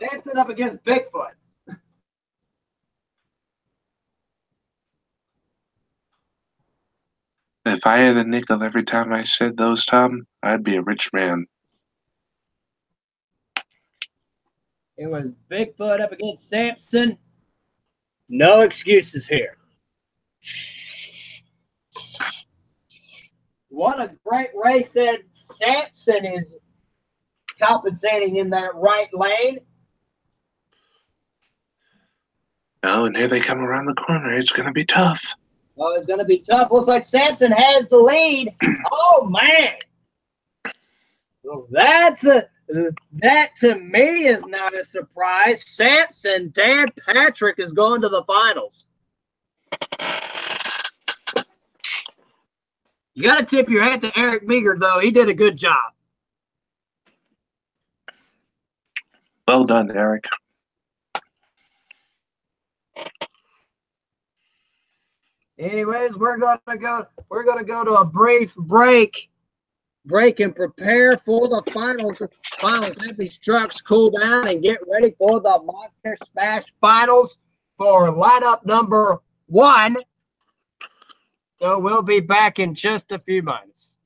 Sampson up against Bigfoot. If I had a nickel every time I said those, Tom, I'd be a rich man. It was Bigfoot up against Sampson. No excuses here. What a great race that Sampson is compensating in that right lane. Oh, and here they come around the corner. It's going to be tough. Oh, it's going to be tough. Looks like Sampson has the lead. Oh, man. Well, that to me is not a surprise. Sampson, Dan Patrick is going to the finals. You got to tip your hat to Eric Meager, though. He did a good job. Well done, Eric. Anyways, we're gonna go to a brief break and prepare for the finals. Have these trucks cool down and get ready for the Monster Smash finals for lineup number 1. So we'll be back in just a few minutes.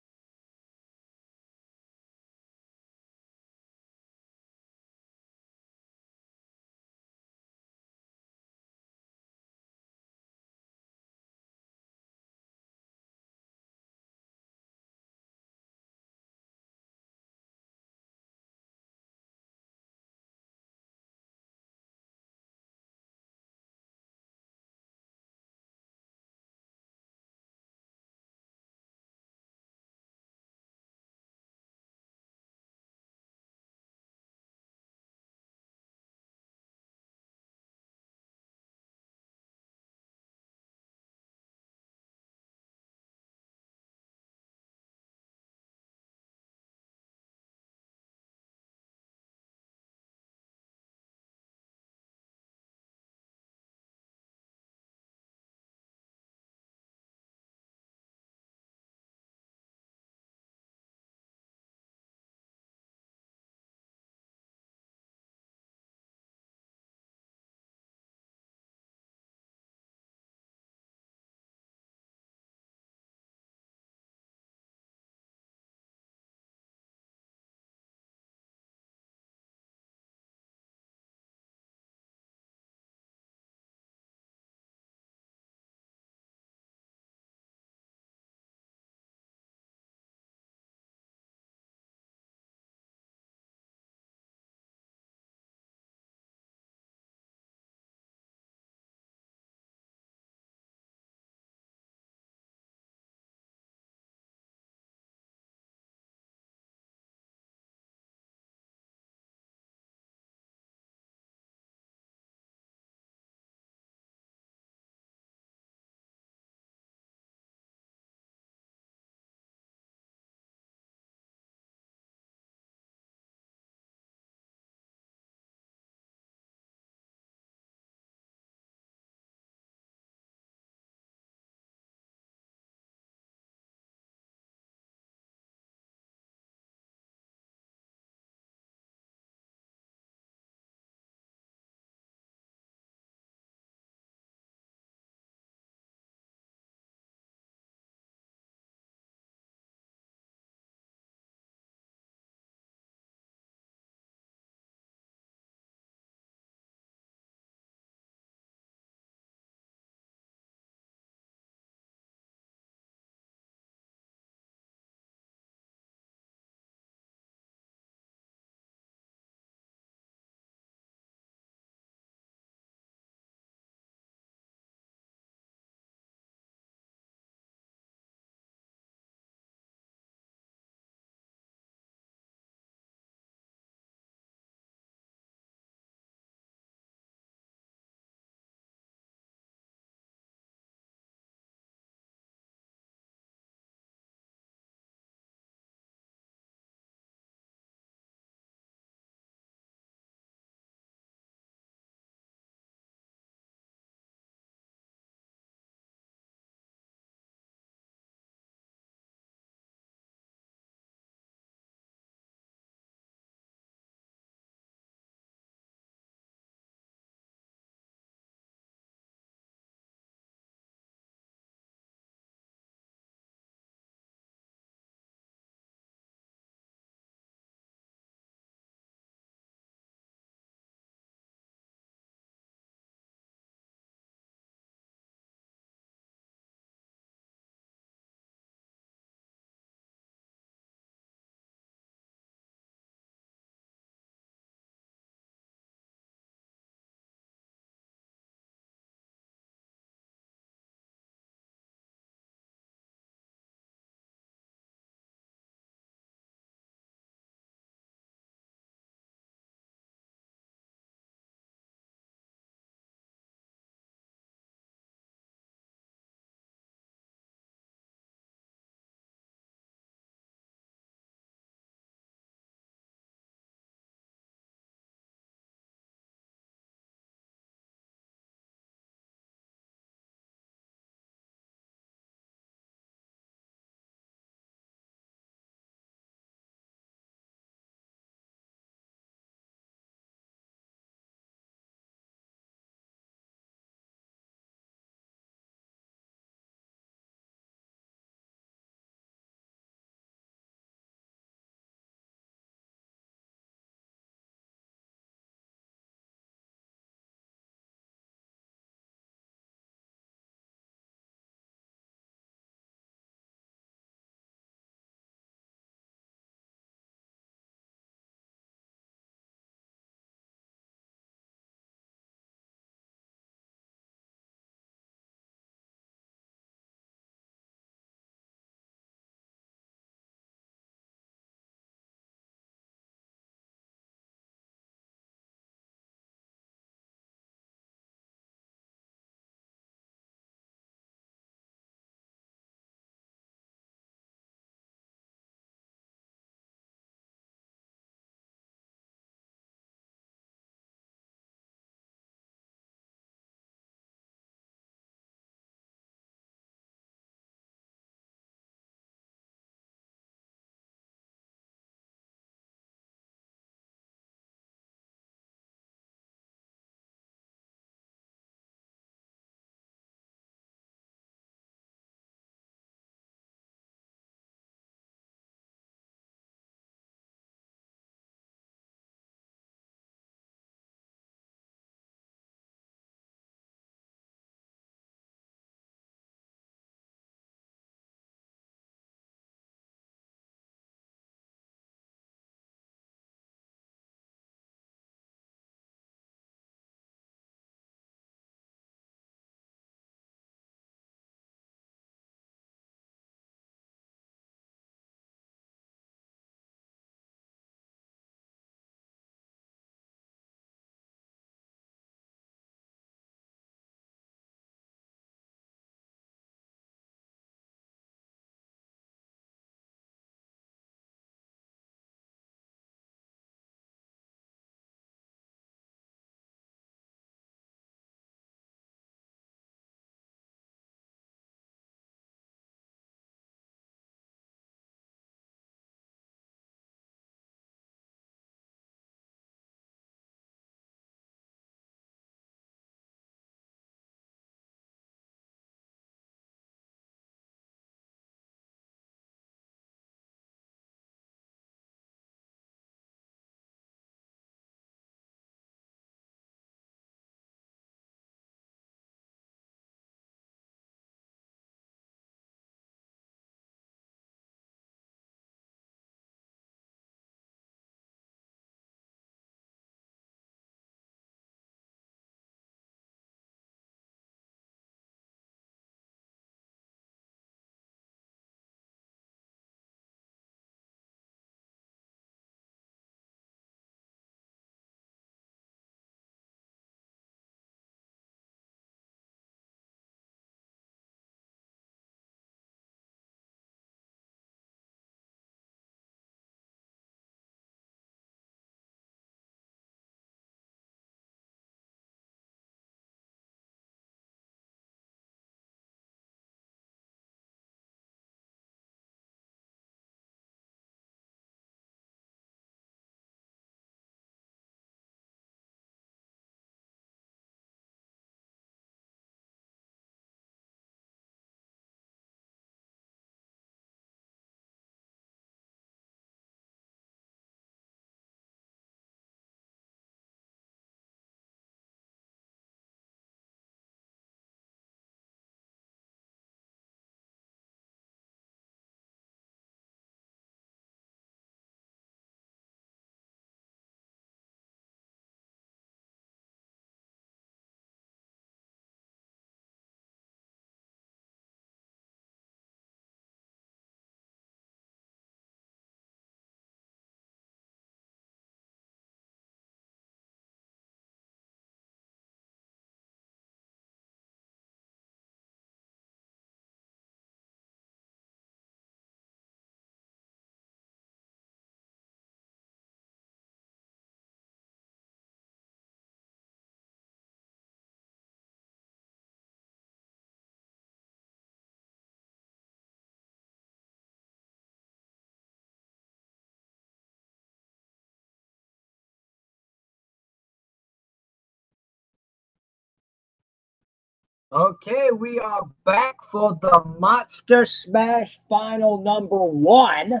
Okay, we are back for the Monster Smash Final number 1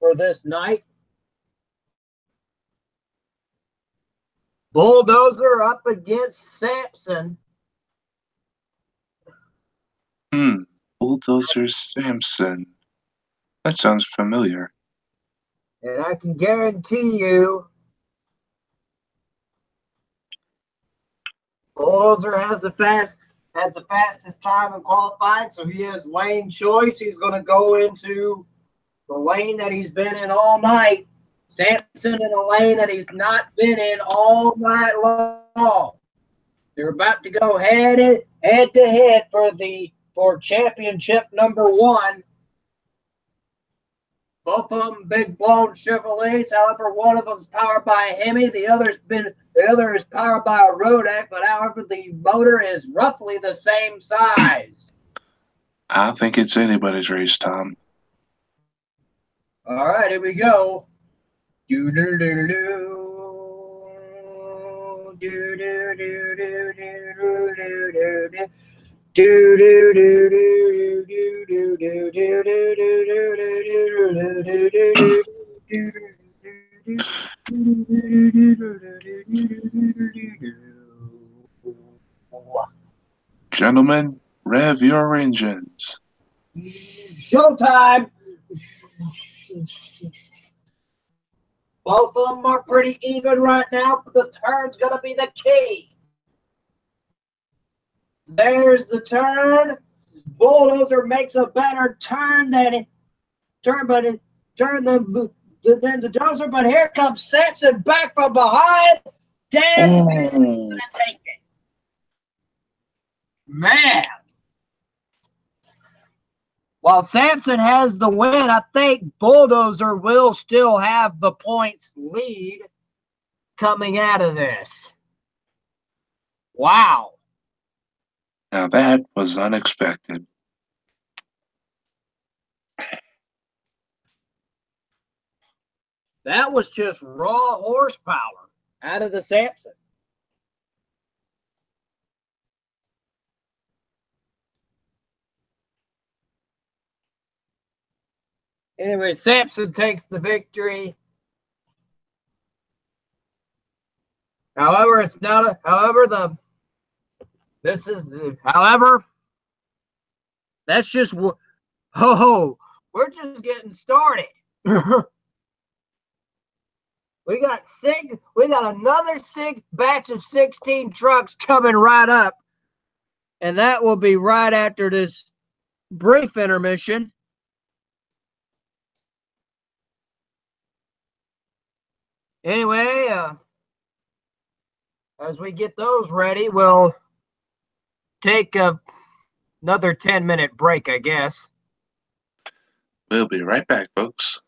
for this night. Bulldozer up against Samson. Bulldozer Samson. That sounds familiar. And I can guarantee you, Bulldozer has the fastest time in qualifying, so he has lane choice. He's going to go into the lane that he's been in all night. Samson in a lane that he's not been in all night long. They're about to go head to head for championship number 1. Both of them big blown Chevrolets. However, one of them's powered by a Hemi. The other is powered by a Rodak. But however, the motor is roughly the same size. I think it's anybody's race, Tom. All right, here we go. Gentlemen, rev your engines. Showtime! Both of them are pretty even right now, but the turn's going to be the key. There's the turn. Bulldozer makes a better turn than the Dozer, but here comes Samson back from behind. Damn, he's gonna take it. Man. While Samson has the win, I think Bulldozer will still have the points lead coming out of this. Wow. Now that was unexpected. That was just raw horsepower out of the Samson. Anyway, Samson takes the victory. However, it's not. However, that's just. Oh, we're just getting started. We got another batch of 16 trucks coming right up, and that will be right after this brief intermission. Anyway, as we get those ready, we'll take another 10-minute break, I guess. We'll be right back, folks.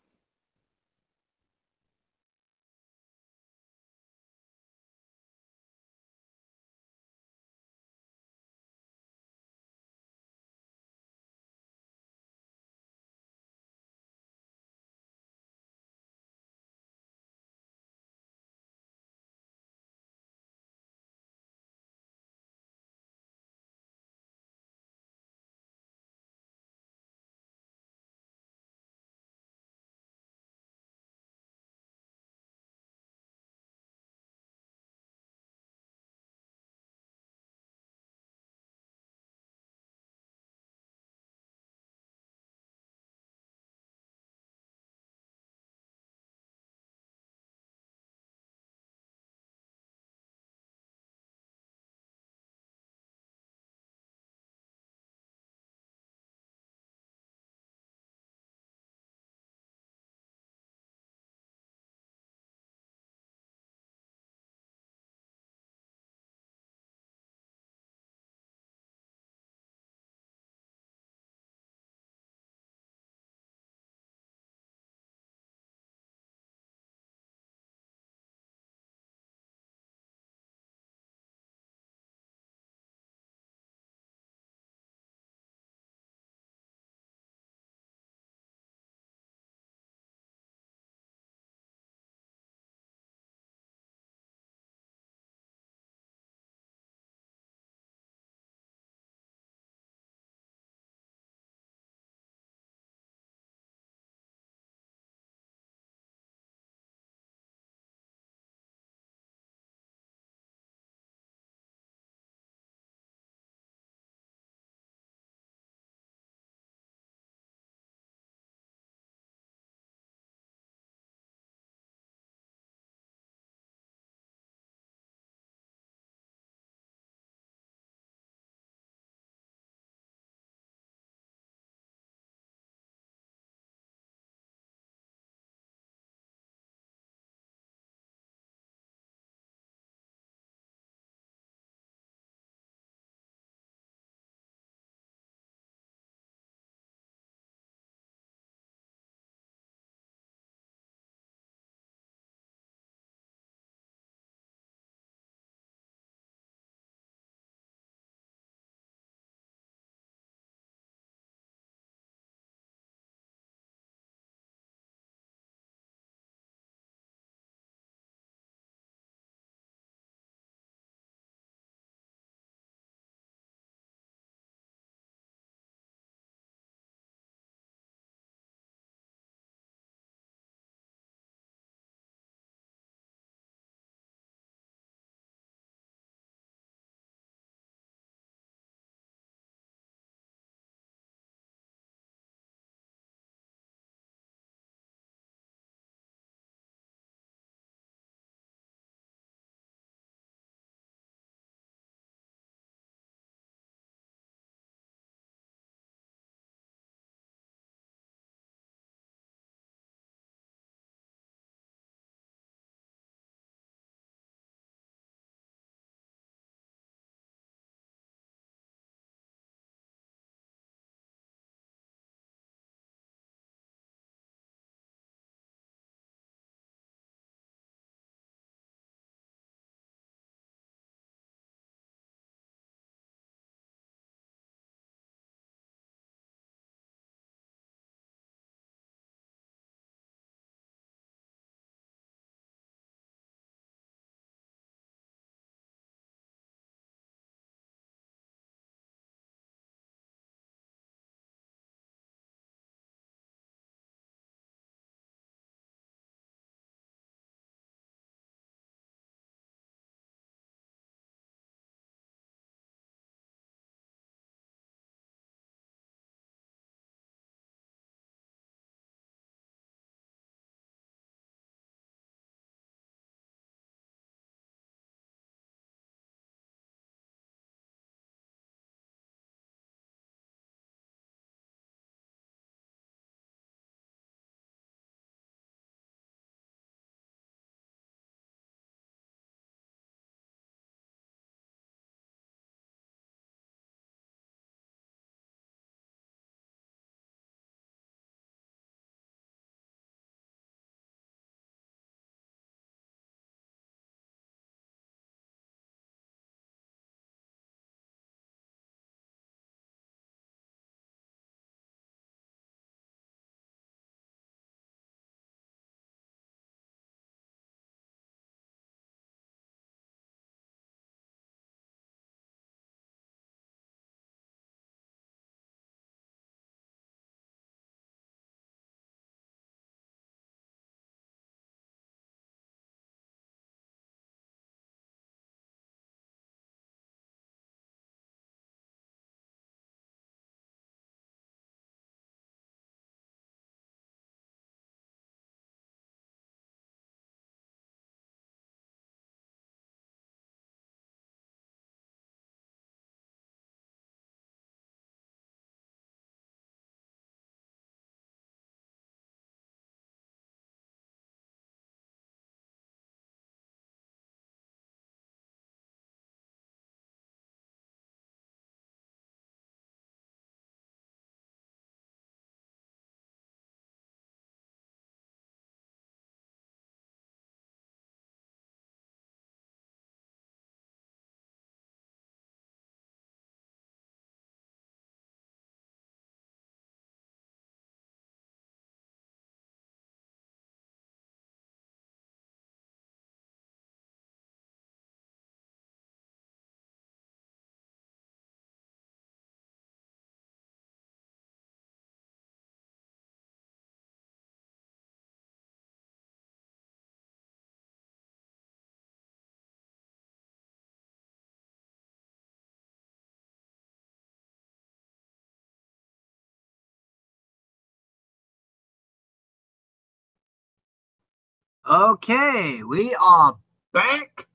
Okay, we are back,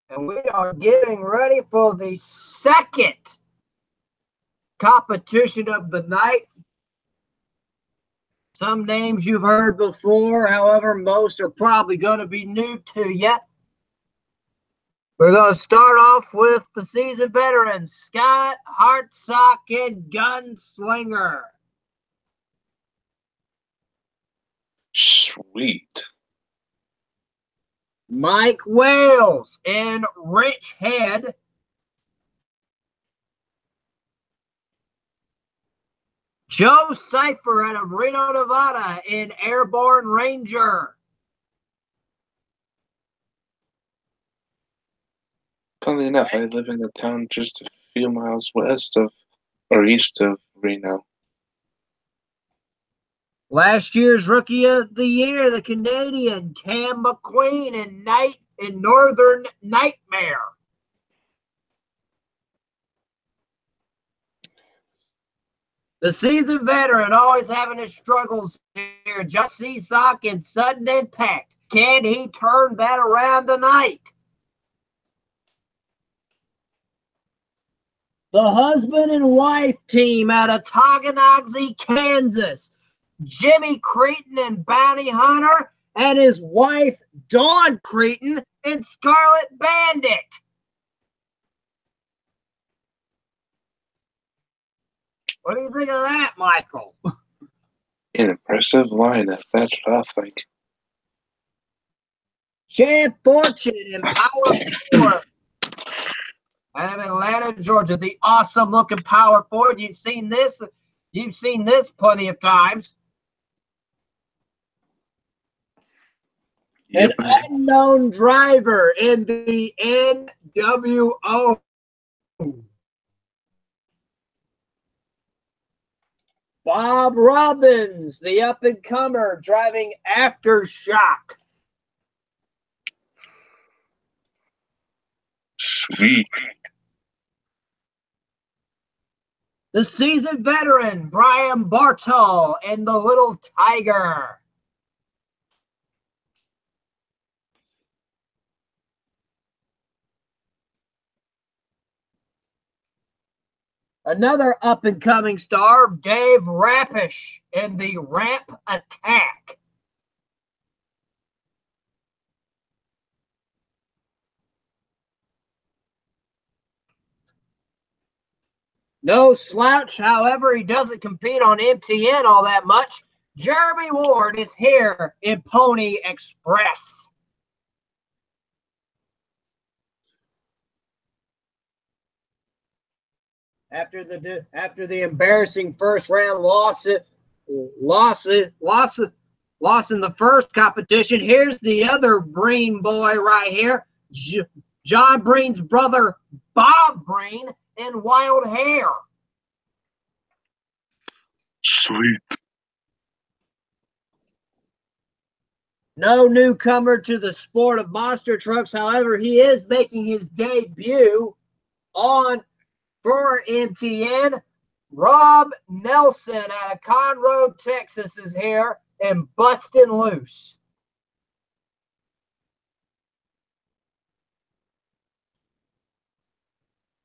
and we are getting ready for the second competition of the night. Some names you've heard before, however, most are probably going to be new to you. We're going to start off with the seasoned veterans, Scott Hartsock and Gunslinger. Sweet. Mike Wales and Rich Head. Joe Cipher out of Reno, Nevada in Airborne Ranger. Funnily enough, I live in a town just a few miles west of or east of Reno. Last year's Rookie of the Year, the Canadian Cam McQueen in Northern Nightmare. The seasoned veteran always having his struggles here. Just Seasock in sudden impact. Can he turn that around tonight? The husband and wife team out of Tonganoxie, Kansas. Jimmy Creighton and Bounty Hunter, and his wife, Dawn Creighton, in Scarlet Bandit. What do you think of that, Michael? An impressive lineup, that's what I think. Chad Fortune in Power 4 out of Atlanta, Georgia. The awesome looking Power 4. You've seen this plenty of times. Yep. An unknown driver in the NWO. Bob Robbins, the up-and-comer, driving Aftershock. Sweet. The seasoned veteran, Brian Bartol, and the Little Tiger. Another up-and-coming star, Dave Rappish, in the Ramp Attack. No slouch, however, he doesn't compete on M.T.N. all that much. Jeremy Ward is here in Pony Express. After the embarrassing first round loss in the first competition, here's the other Breen boy right here, John Breen's brother, Bob Breen, in Wild Hair. Sweet. No newcomer to the sport of monster trucks. However, he is making his debut for M.T.N. Rob Nelson out of Conroe, Texas is here and Bustin' Loose.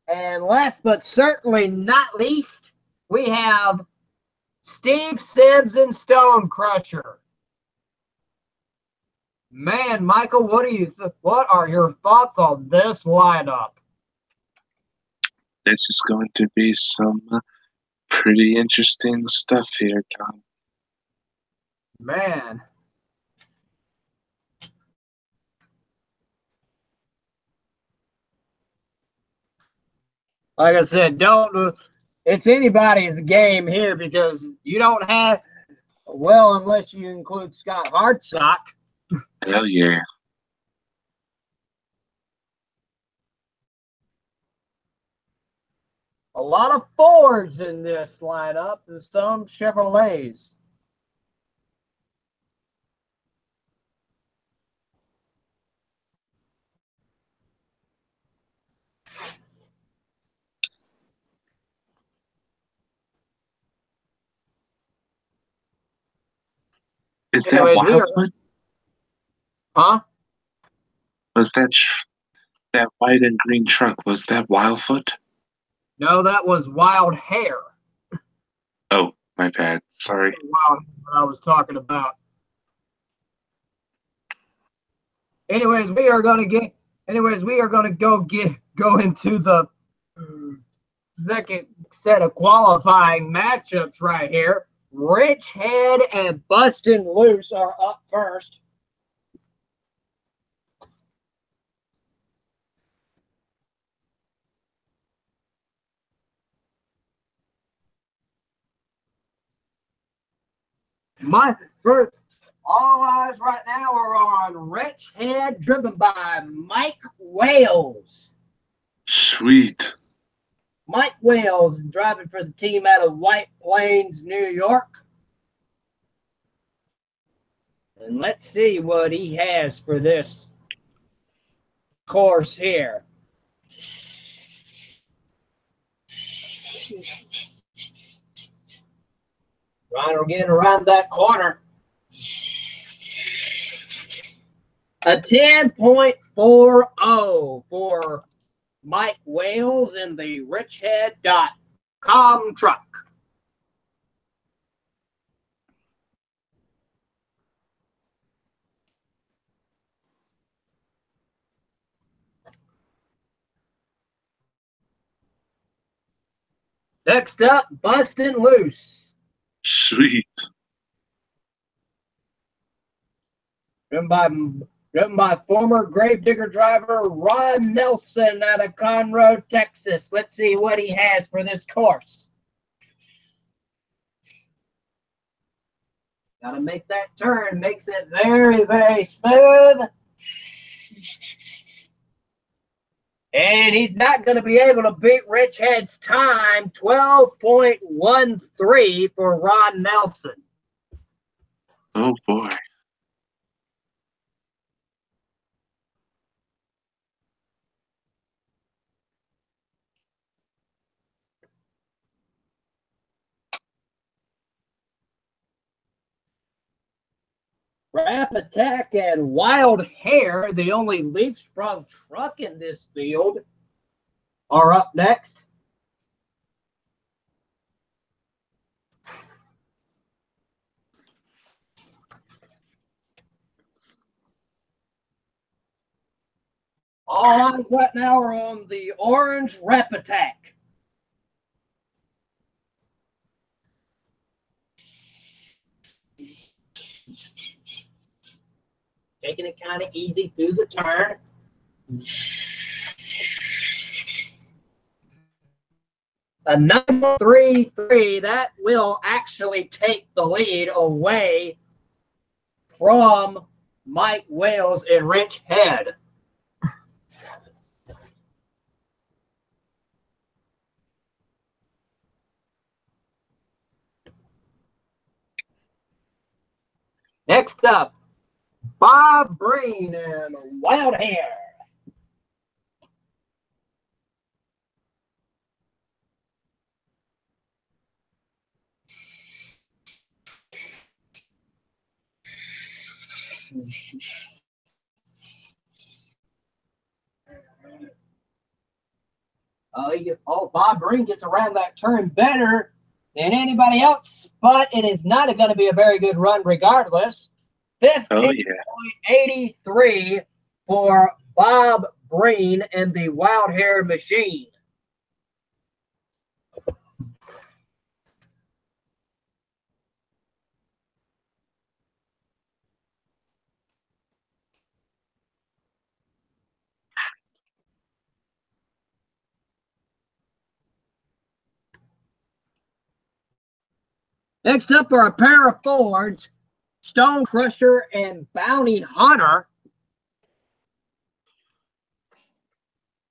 And last but certainly not least, we have Steve Sims and Stone Crusher. Man, Michael, what are your thoughts on this lineup? This is going to be some pretty interesting stuff here, Tom. Man. Like I said, it's anybody's game here because you don't have, well, unless you include Scott Hartsock. Hell yeah. A lot of Fords in this lineup and some Chevrolets. Is that Wildwood? Huh? Was that white and green truck? Was that Wildfoot? No, that was Wild Hair. Oh, my bad. Sorry. Wild Hair I was talking about. Anyways, we are gonna go into the second set of qualifying matchups right here. Rich Head and Bustin' Loose are up first. My first, all eyes right now are on Rich Head, driven by Mike Wales. Sweet. Mike Wales driving for the team out of White Plains, New York. And let's see what he has for this course here. Right, again around that corner. A 10.40 for Mike Wales in the richhead.com truck. Next up, Bustin' Loose. Sweet. Driven by former Gravedigger driver Ron Nelson out of Conroe, Texas. Let's see what he has for this course. Got to make that turn. Makes it very, very smooth. And he's not going to be able to beat Rich Head's time, 12.13 for Ron Nelson. Oh, boy. Rap Attack and Wild Hair, the only Leaf-Sprung truck in this field, are up next. All eyes right now are on the orange Rap Attack. Taking it kind of easy through the turn. A number 3-3, that will actually take the lead away from Mike Wales and Rich Head. Next up, Bob Breen and Wild Hair. Bob Breen gets around that turn better than anybody else, but it is not going to be a very good run regardless. 15.83 for Bob Breen and the Wild Hair Machine. Next up are a pair of Fords, Stone Crusher and Bounty Hunter.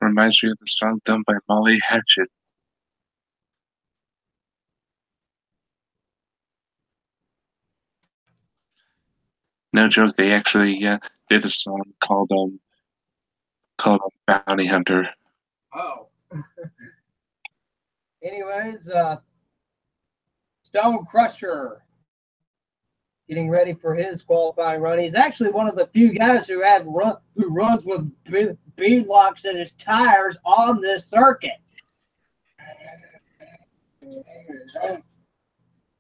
Reminds me of the song done by Molly Hatchet. No joke, they actually did a song called Bounty Hunter. Oh. Anyways, Stone Crusher getting ready for his qualifying run. He's actually one of the few guys who runs with bead locks in his tires on this circuit. Can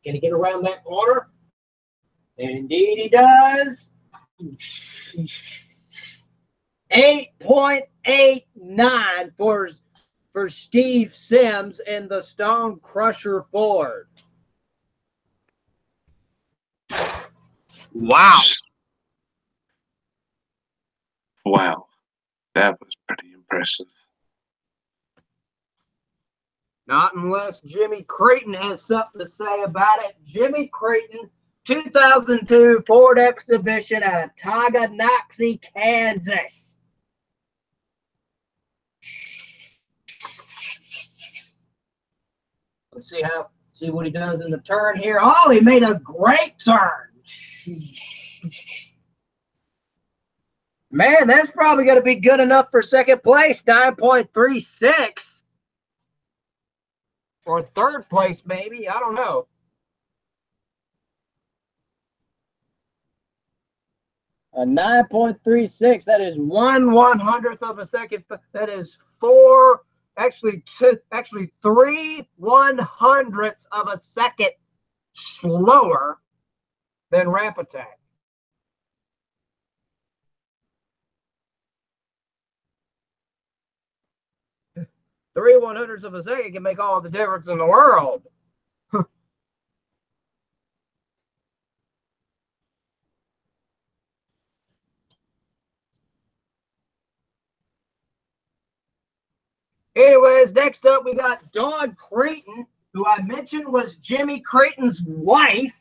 he get around that corner? Indeed he does. 8.89 for Steve Sims in the Stone Crusher Ford. Wow. Wow. That was pretty impressive. Not unless Jimmy Creighton has something to say about it. Jimmy Creighton, 2002 Ford Expedition out of Tonganoxie, Kansas. Let's see what he does in the turn here. Oh, he made a great turn. Man, that's probably going to be good enough for second place, 9.36. Or third place, maybe. I don't know. A 9.36. That is 1/100th of a second. That is actually 3/100ths of a second slower than Ramp Attack. 3/100ths of a second can make all the difference in the world. Anyways, next up we got Dawn Creighton, who I mentioned was Jimmy Creighton's wife.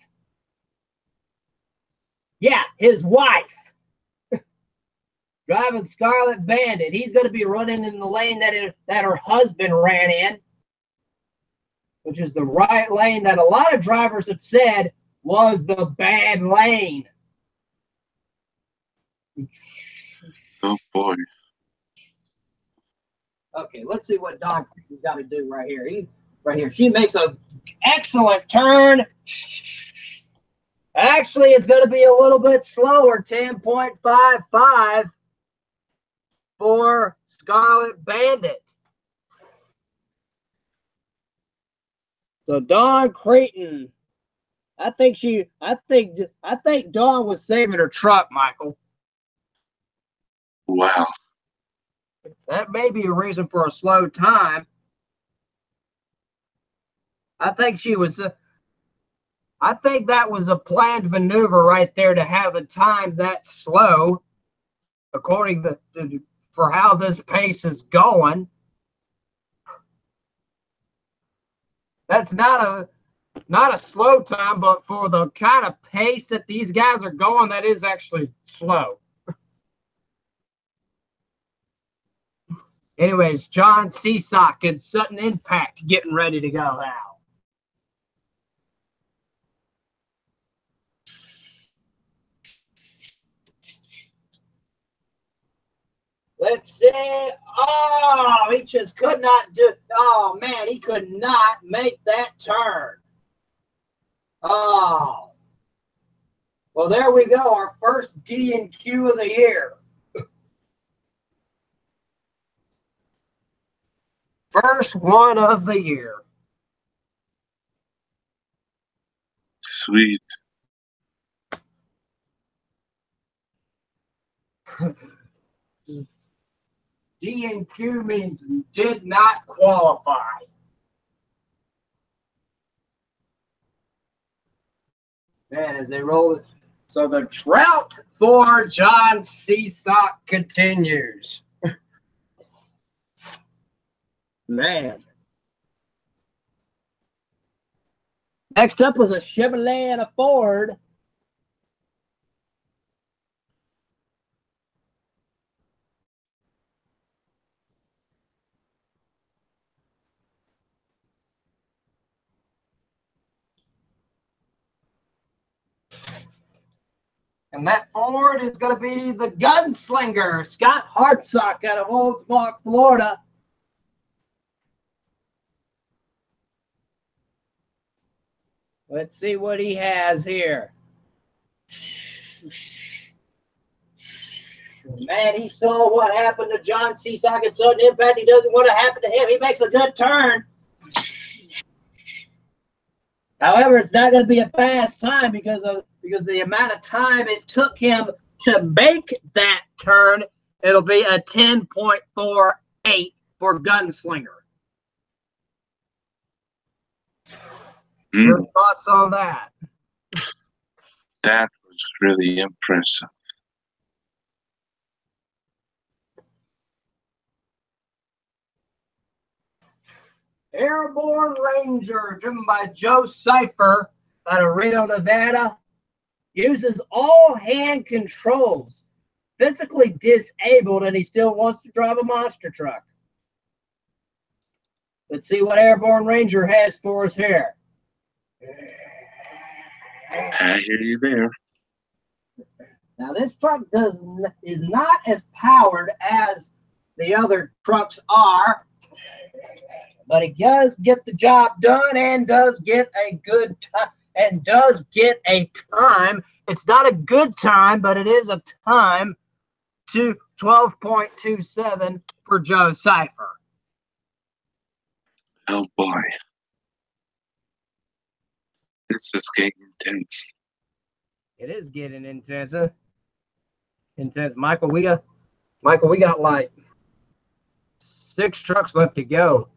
Yeah, his wife. Driving Scarlet Bandit. He's going to be running in the lane that her husband ran in, which is the right lane that a lot of drivers have said was the bad lane. Oh, boy. Okay, let's see what Dawn Creighton's got to do right here. She makes an excellent turn. Actually, it's going to be a little bit slower, 10.55 for Scarlet Bandit. So Dawn Creighton, I think Dawn was saving her truck, Michael. Wow. That may be a reason for a slow time. I think that was a planned maneuver right there to have a time that slow, according for how this pace is going. That's not a slow time, but for the kind of pace that these guys are going, that is actually slow. Anyways, John Seasock and Sutton Impact getting ready to go now. Let's see. Oh, he just could not do. Oh, man, he could not make that turn. Oh. Well, there we go. Our first D&Q of the year. First one of the year. Sweet. D&Q means did not qualify. Man, as they roll it. So the drought for John Seasock continues. Man. Next up was a Chevrolet and a Ford. And that Ford is going to be the gunslinger, Scott Hartsock out of Oldsmar, Florida. Let's see what he has here. Man, he saw what happened to John Seasock at sudden impact. He doesn't want to happen to him. He makes a good turn. However, it's not going to be a fast time because the amount of time it took him to make that turn. It'll be a 10.48 for Gunslinger. Your thoughts on that? That was really impressive. Airborne Ranger, driven by Joe Cipher out of Reno, Nevada, uses all hand controls, physically disabled, and he still wants to drive a monster truck. Let's see what Airborne Ranger has for us here. I hear you there. Now, this truck is not as powered as the other trucks are, but it does get the job done and does get a good time and does get a time. It's not a good time, but it is a time to 12.27 for Joe Cipher. Oh boy. This is getting intense. It is getting intense. Intense. Michael, we got like 6 trucks left to go.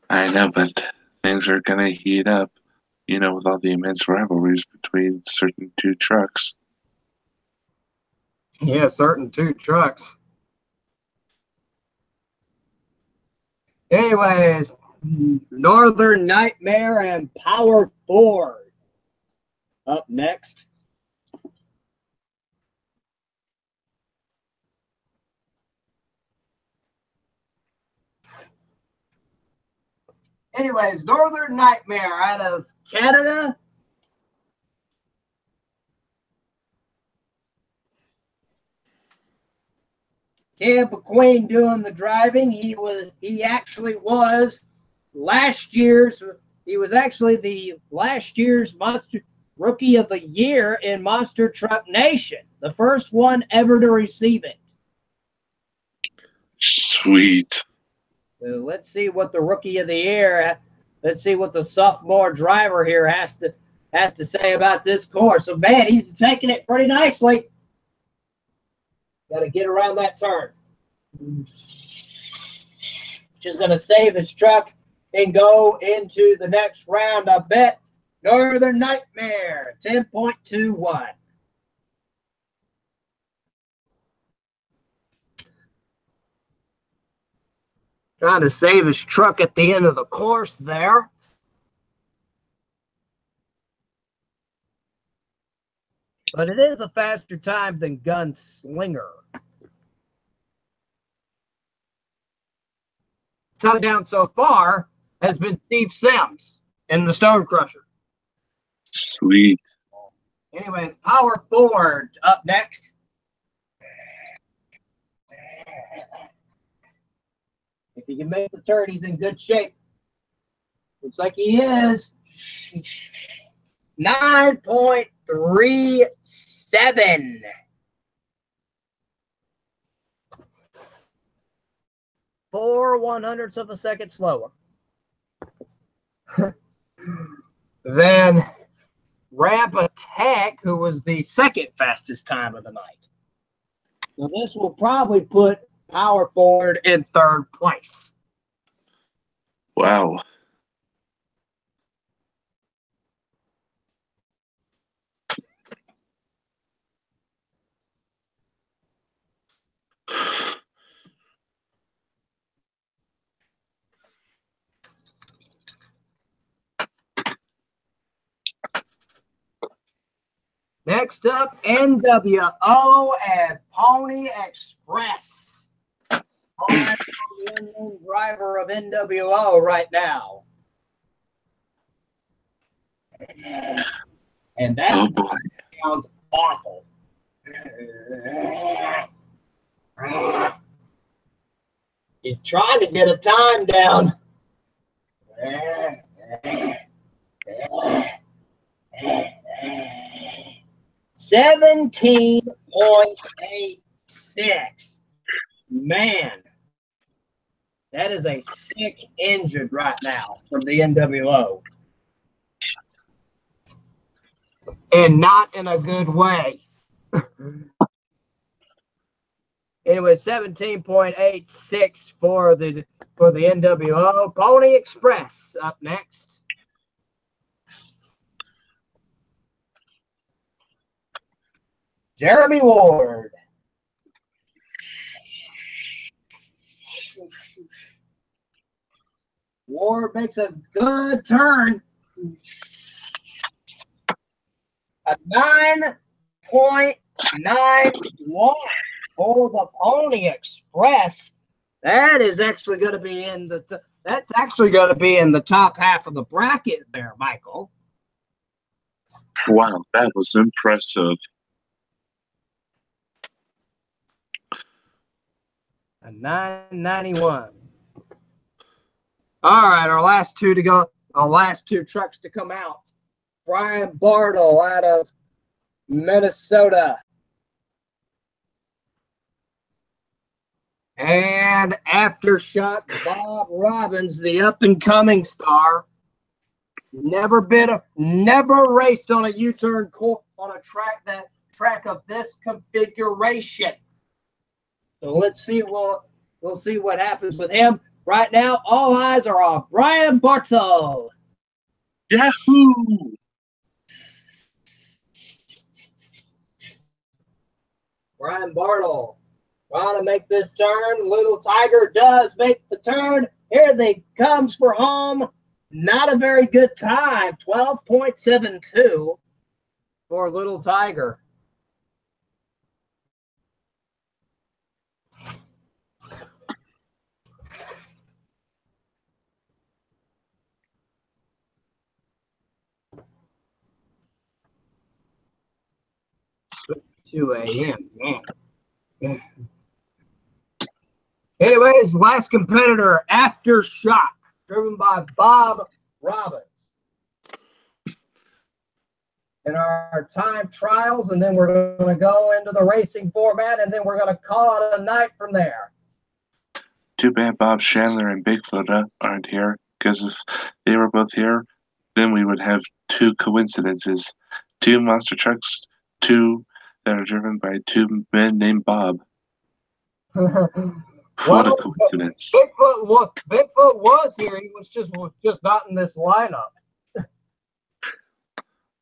I know, but things are going to heat up, you know, with all the immense rivalries between certain 2 trucks. Yeah, certain 2 trucks. Anyways, Northern Nightmare and Power Ford up next. Anyways, Northern Nightmare out of Canada. Tampa Queen doing the driving. He actually was last year's. He was actually the last year's Monster Rookie of the Year in Monster Truck Nation, the first one ever to receive it. Sweet. So let's see what the Rookie of the Year. Let's see what the sophomore driver here has to say about this course. So man, he's taking it pretty nicely. Got to get around that turn. Just going to save his truck and go into the next round. I bet Northern Nightmare, 10.21. Trying to save his truck at the end of the course there. But it is a faster time than Gunslinger. Touchdown so far has been Steve Sims in the Stone Crusher. Sweet. Anyways, Power Ford up next. If he can make the turn, he's in good shape. Looks like he is. 9.37. Four 100ths of a second slower. Then Ramp Attack, who was the second fastest time of the night. Now this will probably put Power Ford in third place. Wow. Next up, NWO and Pony Express. The unknown driver of NWO right now. And that sounds awful. He's trying to get a time down. 17.86. Man, that is a sick injured right now from the NWO. And not in a good way. It was 17.86 for the NWO. Pony Express up next. Jeremy Ward. Ward makes a good turn. A 9.91 for the Pony Express. That is actually going to be in the top half of the bracket there, Michael. Wow, that was impressive. A 991. All right, our last two to go. Our last two trucks to come out. Brian Bartle out of Minnesota. And Aftershock Bob Robbins, the up-and-coming star. Never raced on a U-turn on a track of this configuration. So let's see we'll see what happens with him. Right now, all eyes are on Brian Bartle. Yahoo! Brian Bartle trying to make this turn. Little Tiger does make the turn. Here they comes for home. Not a very good time. 12.72 for Little Tiger. A.m. Man. Anyways, last competitor, Aftershock, driven by Bob Robbins. In our time trials, and then we're going to go into the racing format, and then we're going to call it a night from there. Too bad Bob Chandler and Bigfoot aren't here, because if they were both here, then we would have two coincidences. Two monster trucks, two that are driven by two men named Bob. What a coincidence. Bigfoot was here. He was just not in this lineup.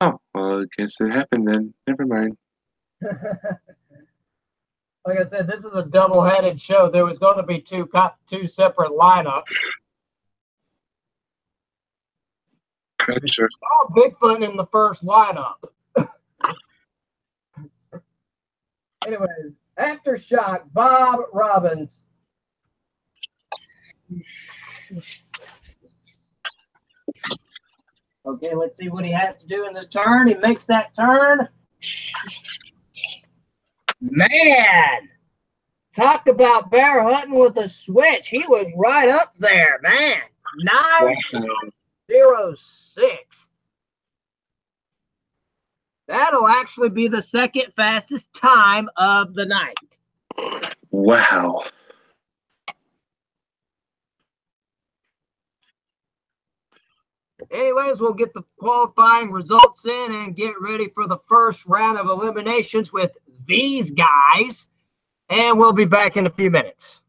Oh, well, I guess it happened then. Never mind. Like I said, this is a double-headed show. There was going to be two separate lineups. Gotcha. Oh, Bigfoot in the first lineup. Anyways, Aftershock, Bob Robbins. Okay, let's see what he has to do in this turn. He makes that turn. Man, talk about bear hunting with a switch. He was right up there, man. 9.06. That'll actually be the second fastest time of the night. Wow. Anyways, we'll get the qualifying results in and get ready for the first round of eliminations with these guys. And we'll be back in a few minutes.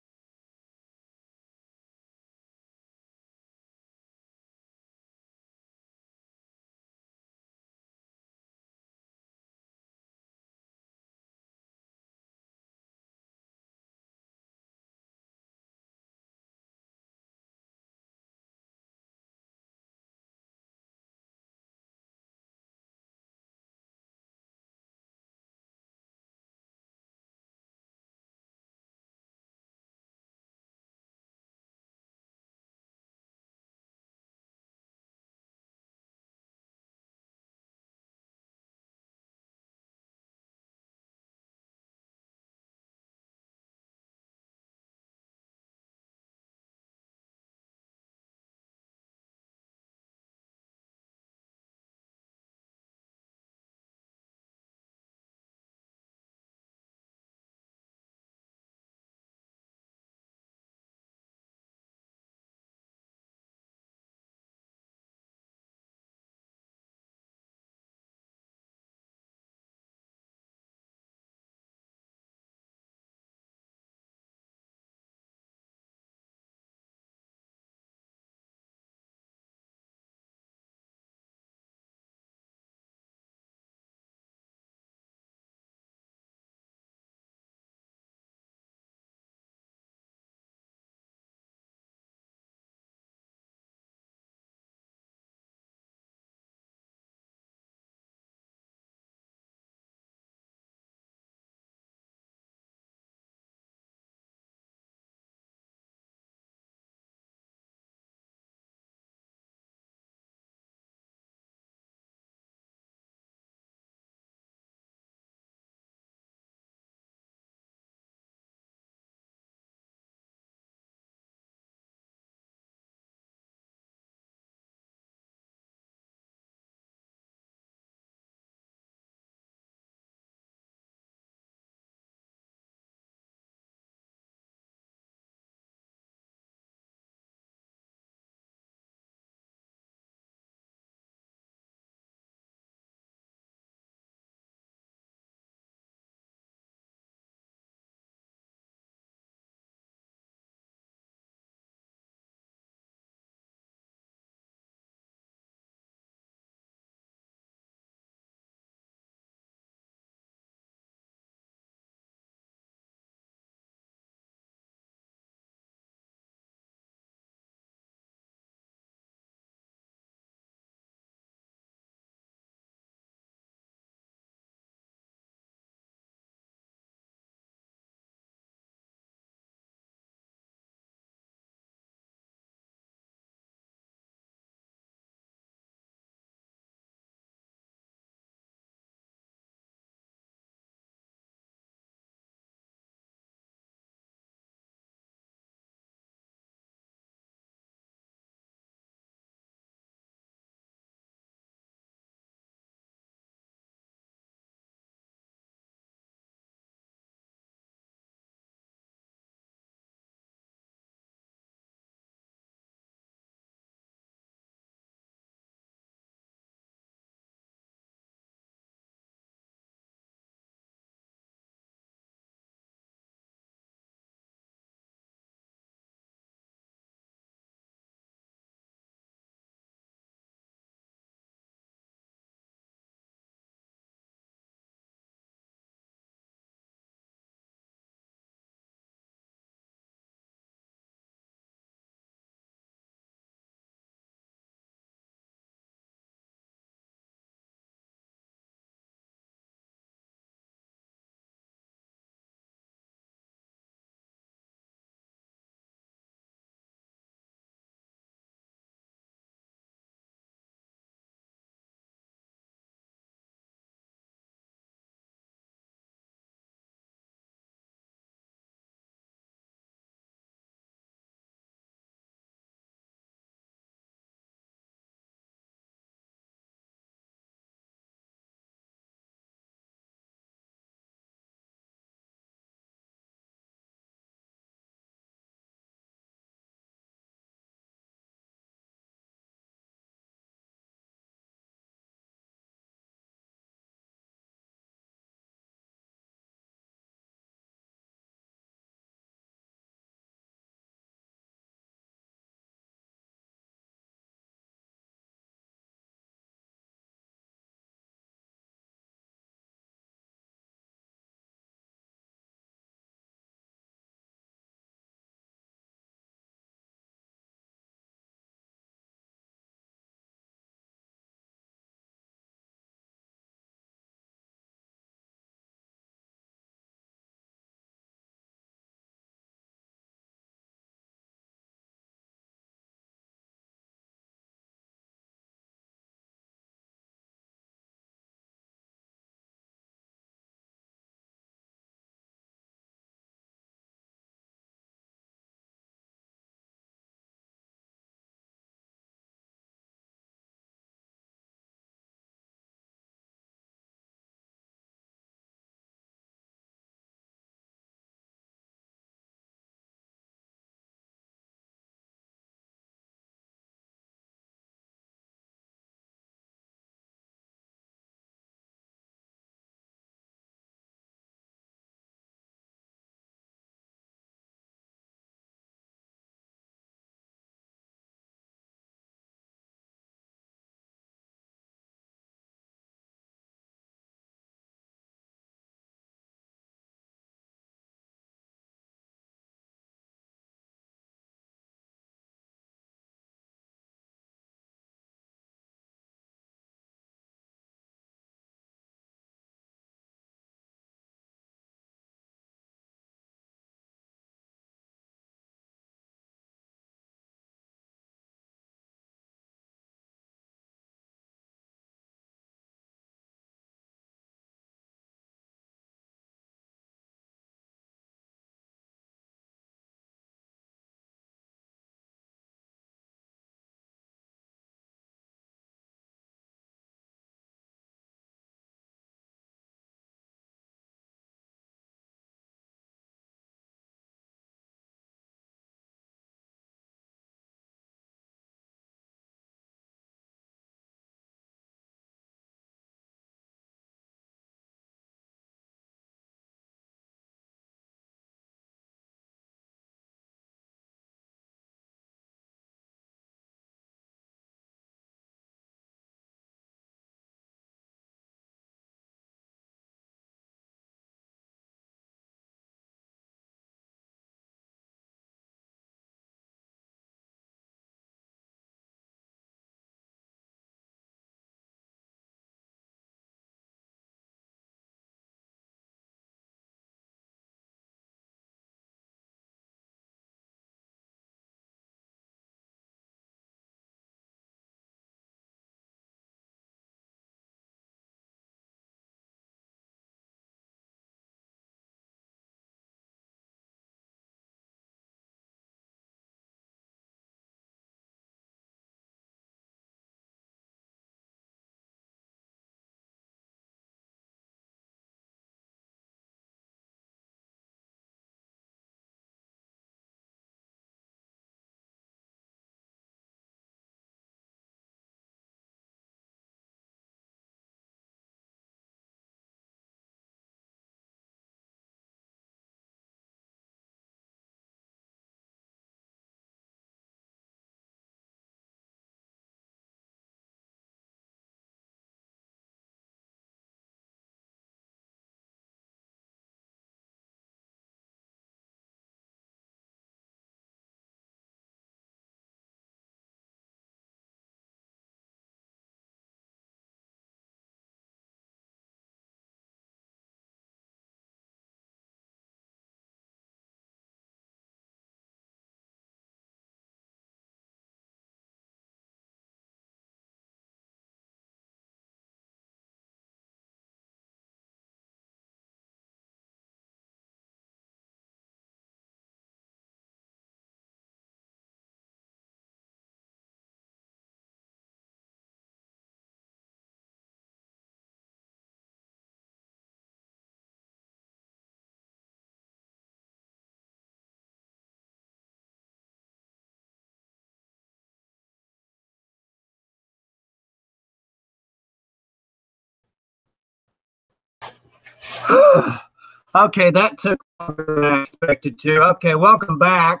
Okay, that took longer than I expected to. Okay, welcome back.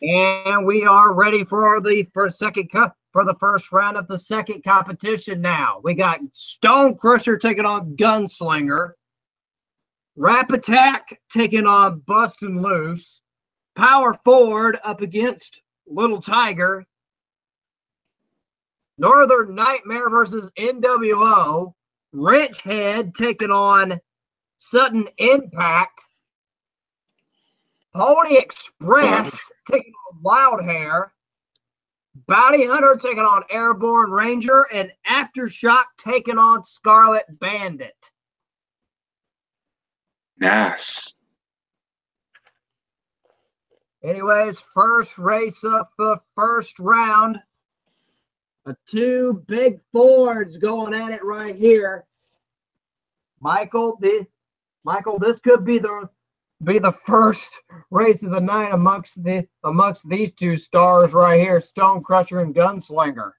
And we are ready for the first round of the second competition now. We got Stone Crusher taking on Gunslinger. Rap Attack taking on Bustin' Loose. Power Forward up against Little Tiger. Northern Nightmare versus NWO. Rich Head taking on Sudden Impact. Pony Express taking on Wild Hair. Bounty Hunter taking on Airborne Ranger. And Aftershock taking on Scarlet Bandit. Nice. Anyways, first race of the first round. Two big Fords going at it right here. Michael, this could be the first race of the night amongst these two stars right here, Stone Crusher and Gunslinger.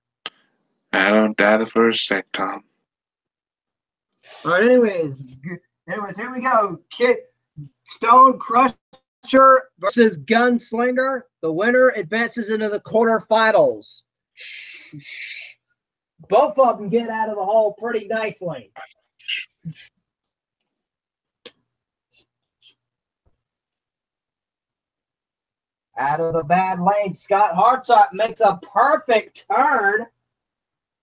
I don't doubt it for a sec, Tom. All right, anyways, here we go. Stone Crusher versus Gunslinger. The winner advances into the quarterfinals. Both of them get out of the hole pretty nicely. Out of the bad lane, Scott Hartsock makes a perfect turn.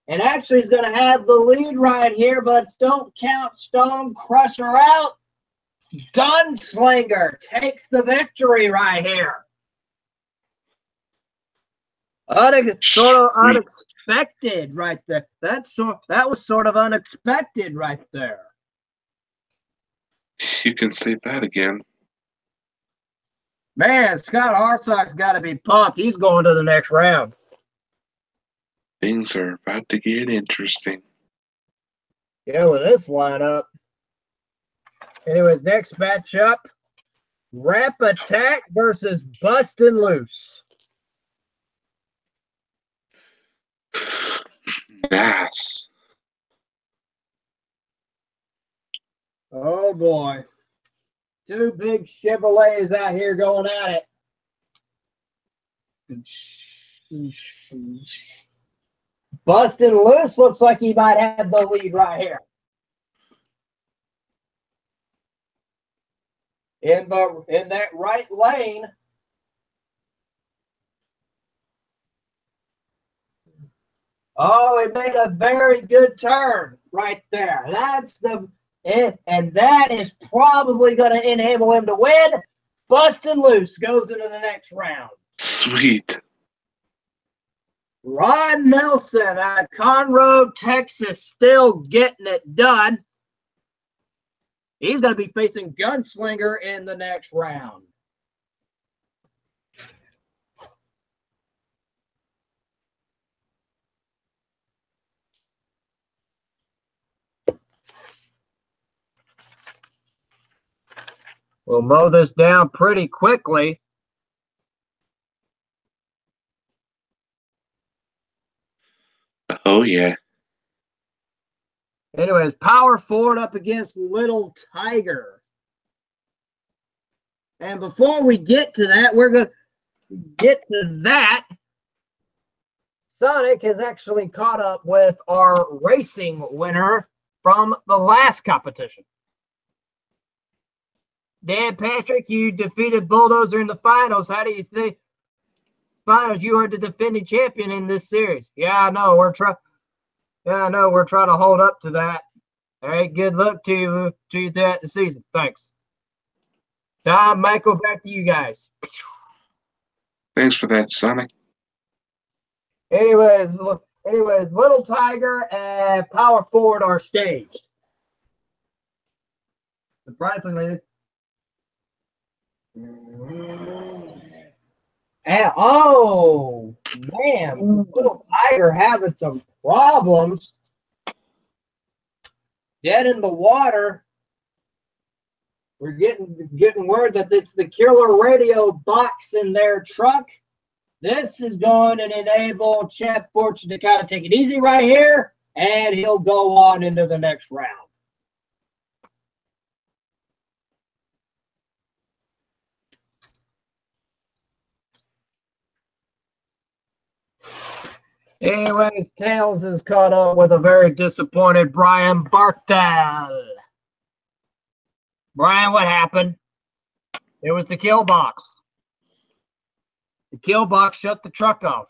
And actually is going to have the lead right here, but don't count Stone Crusher out. Gunslinger takes the victory right here. Sort of unexpected right there. That was sort of unexpected right there. You can say that again. Man, Scott Hartsock's got to be pumped. He's going to the next round. Things are about to get interesting. Yeah, with this lineup. Anyways, next matchup, Rap Attack versus Bustin' Loose. Nice. Oh boy. Two big Chevrolets out here going at it. Bustin' Loose looks like he might have the lead right here. In that right lane. Oh, it made a very good turn right there. And that is probably going to enable him to win. Bustin' Loose goes into the next round. Sweet. Ron Nelson out of Conroe, Texas, still getting it done. He's going to be facing Gunslinger in the next round. We'll mow this down pretty quickly. Oh, yeah. Anyways, Power Forward up against Little Tiger. And before we get to that, we're going to get to that. Sonic has actually caught up with our racing winner from the last competition. Dan Patrick, you defeated Bulldozer in the finals. How do you think? Finals, you are the defending champion in this series. Yeah, I know. We're trying to hold up to that. All right, good luck to you throughout the season. Thanks. Tom, Michael, back to you guys. Thanks for that, Sonic. Anyways, Little Tiger and Power Forward are staged. Surprisingly. And, oh, man, Little Tiger having some problems. Dead in the water. We're getting word that it's the killer radio box in their truck. This is going to enable Champ Fortune to kind of take it easy right here, and he'll go on into the next round. Anyways, Tails is caught up with a very disappointed Brian Bartel. Brian, what happened? It was the kill box. The kill box shut the truck off.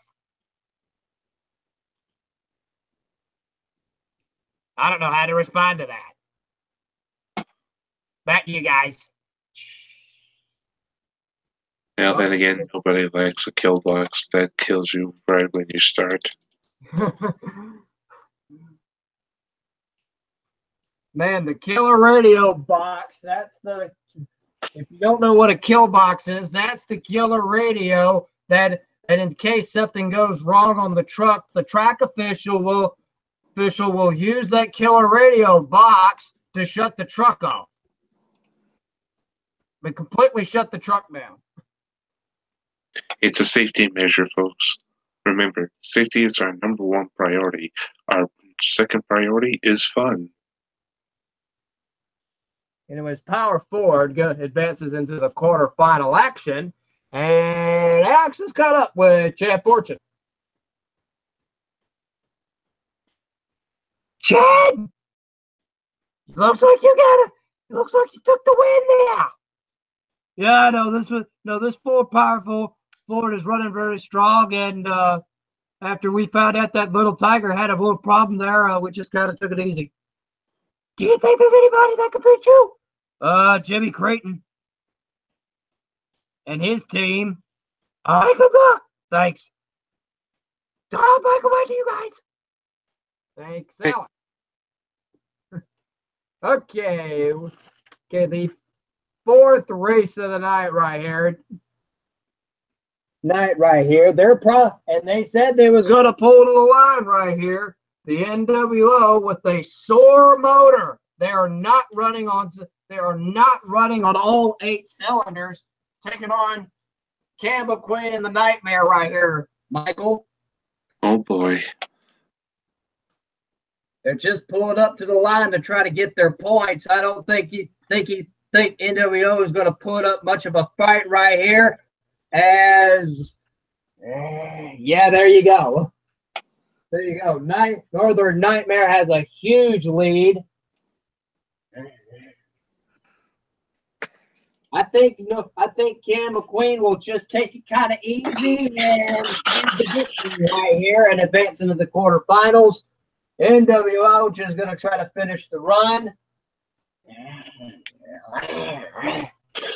I don't know how to respond to that. Back to you guys. Now then again, nobody likes a kill box that kills you right when you start. Man, the killer radio box, if you don't know what a kill box is, that's the killer radio that in case something goes wrong on the truck, the track official will use that killer radio box to shut the truck off. They completely shut the truck down. It's a safety measure, folks. Remember, safety is our #1 priority. Our second priority is fun. Anyways, Power Ford advances into the quarterfinal action, and Alex is caught up with Chad Fortune. Chad, looks like you took the win there. Yeah, this Ford is running very strong, and after we found out that little Tiger had a little problem there, we just kind of took it easy. Do you think there's anybody that could beat you? Jimmy Creighton and his team. All right, good luck. Thanks. I'll back away to you guys. Thanks, Alex. Okay, the fourth race of the night right here. And they said they was going to pull to the line right here. The NWO with a sore motor. They are not running on all 8 cylinders. Taking on Cam McQueen and the Nightmare right here, Michael. Oh boy. They're just pulling up to the line to try to get their points. I don't think NWO is going to put up much of a fight right here. Yeah, there you go. There you go. Northern Nightmare has a huge lead. I think Cam McQueen will just take it kind of easy and right here and advance into the quarterfinals. NWO just going to try to finish the run.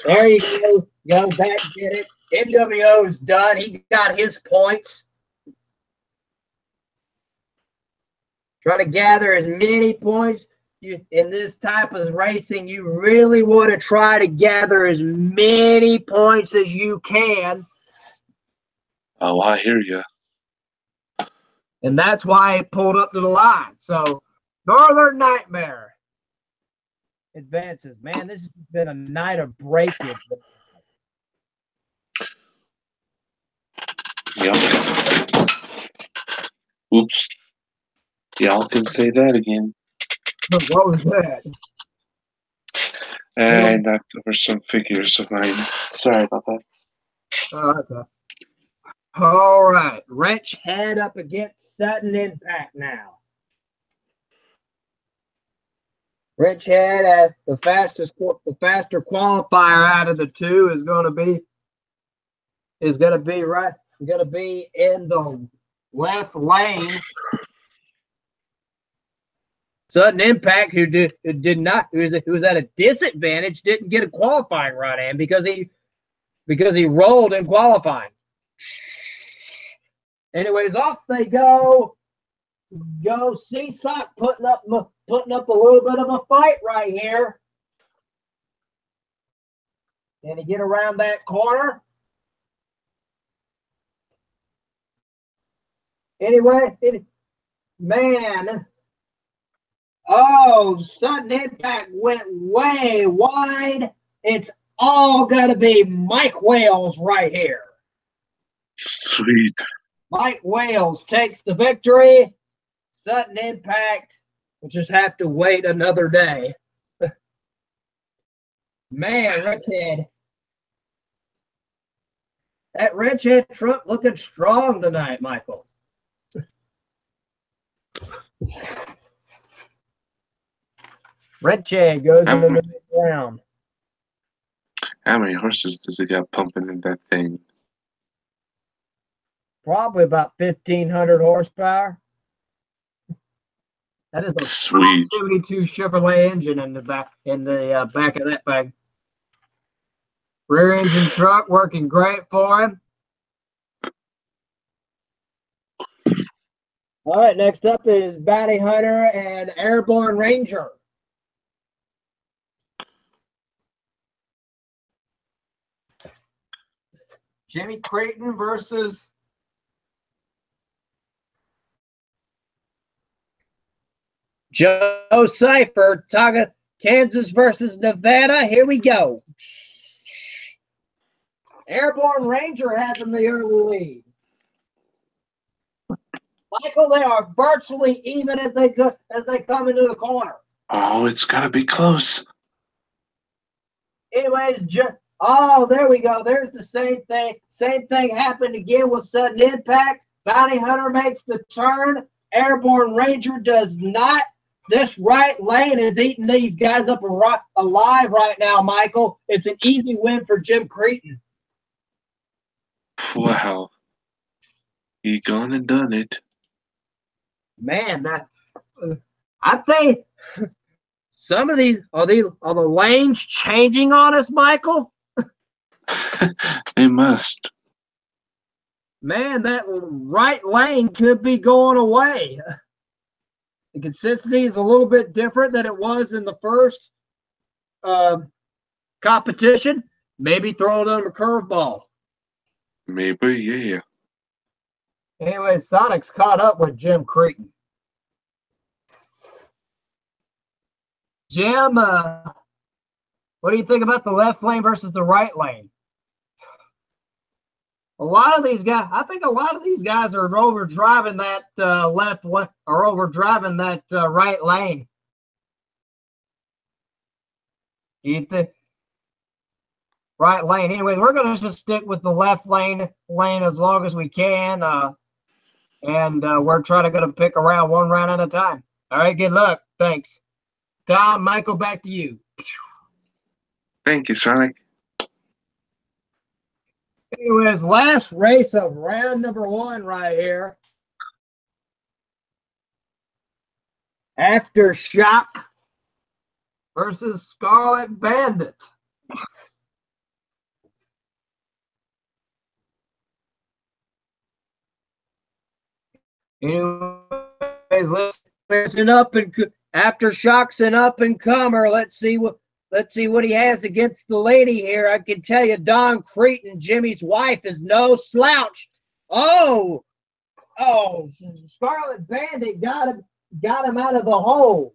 There you go. That did it. NWO's done. He got his points. Try to gather as many points. In this type of racing, you really want to try to gather as many points as you can. Oh, I hear you. And that's why it pulled up to the line. So, Northern Nightmare advances. Man, this has been a night of breakage. Yep. Oops. Y'all can say that again. What was that? And that were some figures of mine. Sorry about that. Okay. All right. Wrench Head up against Sudden Impact now. Wrench Head, the faster qualifier out of the two is going to be in the left lane. Sudden Impact, who was at a disadvantage, didn't get a qualifying run in because he rolled in qualifying. Anyways, off they go. C-Sock putting up a little bit of a fight right here. Can he get around that corner? Anyway, man. Oh, Sudden Impact went way wide. It's all got to be Mike Wales right here. Sweet. Mike Wales takes the victory. Sudden Impact will just have to wait another day. Man, Redhead. That Redhead truck looking strong tonight, Michael. Red Shag goes into the next round. How many horses does it got pumping in that thing? Probably about 1,500 horsepower. That is a Sweet 72 Chevrolet engine in the back of that thing. Rear engine truck working great for him. All right, next up is Bounty Hunter and Airborne Ranger. Jimmy Creighton versus Joe Cypher. Kansas versus Nevada. Here we go. Airborne Ranger having the early lead. Michael, they are virtually even as they come into the corner. Oh, it's got to be close. Anyways, oh, there we go. There's the same thing. Same thing happened again with sudden impact. Bounty Hunter makes the turn. Airborne Ranger does not. This right lane is eating these guys up alive right now, Michael. It's an easy win for Jim Creighton. Wow. He gone and done it. Man, I think some of these are the lanes changing on us, Michael? They must. Man, that right lane could be going away. The consistency is a little bit different than it was in the first competition. Maybe throw them a curveball. Maybe, yeah. Anyway, Sonic's caught up with Jim Creighton. Jim, what do you think about the left lane versus the right lane? A lot of these guys, I think a lot of these guys are overdriving that left lane or overdriving that right lane. You think? Right lane. Anyway, we're going to just stick with the left lane as long as we can. And we're going to pick around one round at a time. All right, good luck. Thanks. Tom, Michael, back to you. Thank you, Sonic. Anyways, last race of round number 1 right here. Aftershock versus Scarlet Bandit. Anyways, let's listen up, and Aftershock's an up and comer. Let's see what he has against the lady here. I can tell you, Don Creighton, Jimmy's wife, is no slouch. Oh, Scarlet Bandit got him out of the hole.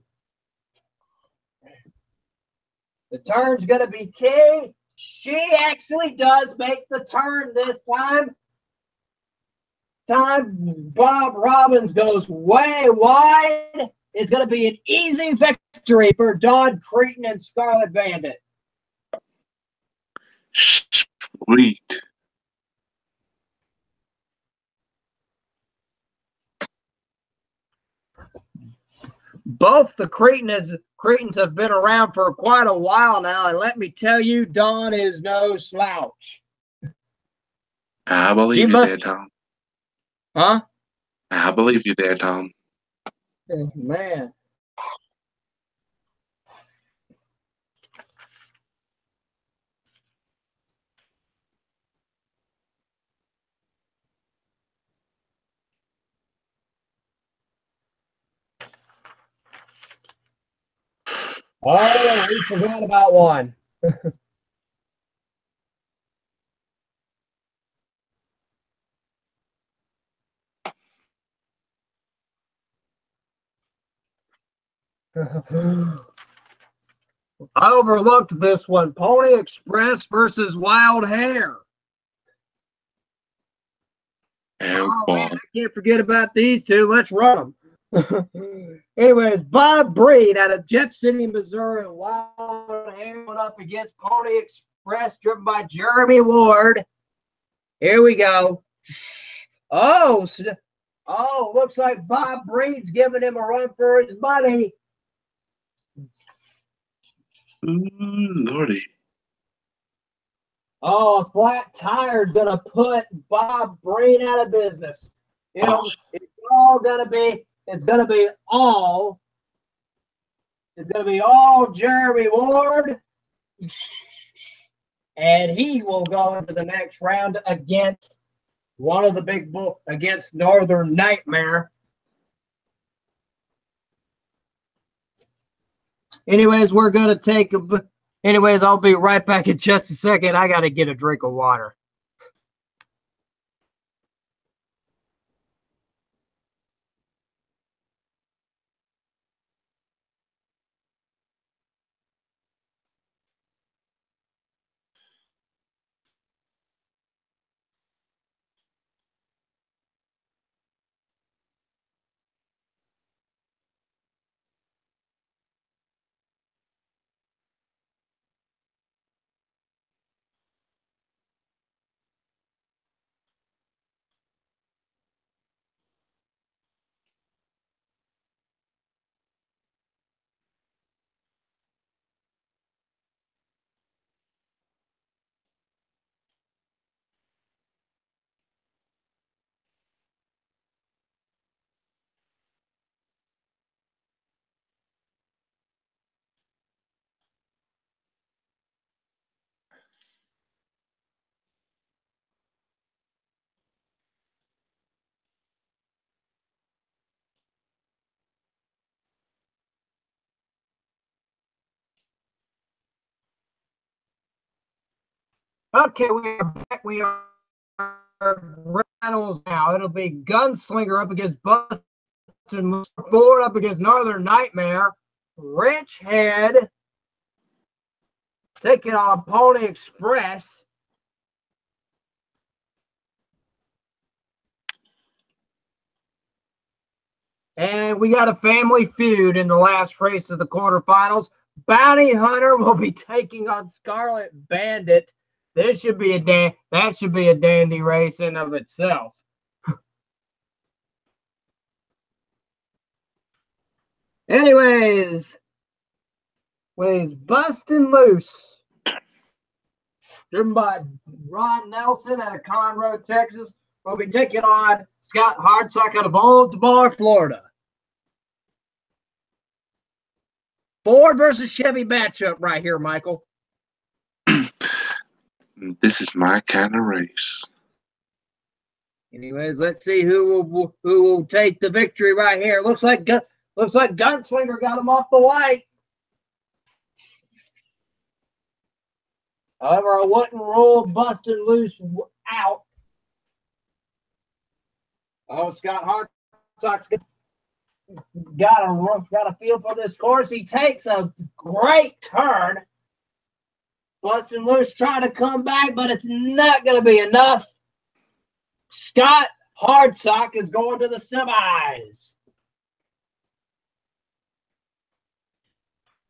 The turn's gonna be key. She actually does make the turn this time. Bob Robbins goes way wide. It's going to be an easy victory for Don Creighton and Scarlet Bandit. Sweet. Both the Creightons have been around for quite a while now, and let me tell you, Don is no slouch. I believe you there, Tom. Huh? I believe you there, Tom. Man. Oh, we forgot about one. I overlooked this one. Pony Express versus Wild Hare. Oh, man, I can't forget about these two. Let's run them. Anyways, Bob Breed out of Jeff City, Missouri, and Wild Hare went up against Pony Express, driven by Jeremy Ward. Here we go. Oh, Oh, looks like Bob Breed's giving him a run for his money. Ooh, Lordy. Oh, a flat tire is gonna put Bob Breed out of business. It's gonna be all Jeremy Ward, and he will go into the next round against one of the big bull against Northern Nightmare. Anyways, we're gonna take a. Anyways, I'll be right back in just a second. I gotta get a drink of water. Okay, we are back. We are finals now. It'll be Gunslinger up against Bustin' Ford up against Northern Nightmare. Rich Head taking on Pony Express. And we got a family feud in the last race of the quarterfinals. Bounty Hunter will be taking on Scarlet Bandit. That should be a dandy race in of itself. Anyways, with Bustin' Loose, driven by Ron Nelson out of Conroe, Texas, will be taking on Scott Hardsock out of Baltimore, Florida. Ford versus Chevy matchup right here, Michael. This is my kind of race. Anyways, let's see who will take the victory right here. Looks like Gunslinger got him off the white. However, I wouldn't rule Bustin' Loose out. Oh, Scott Hartsock's got a feel for this course. He takes a great turn. Bustin' Loose trying to come back, but it's not going to be enough. Scott Hardsock is going to the semis.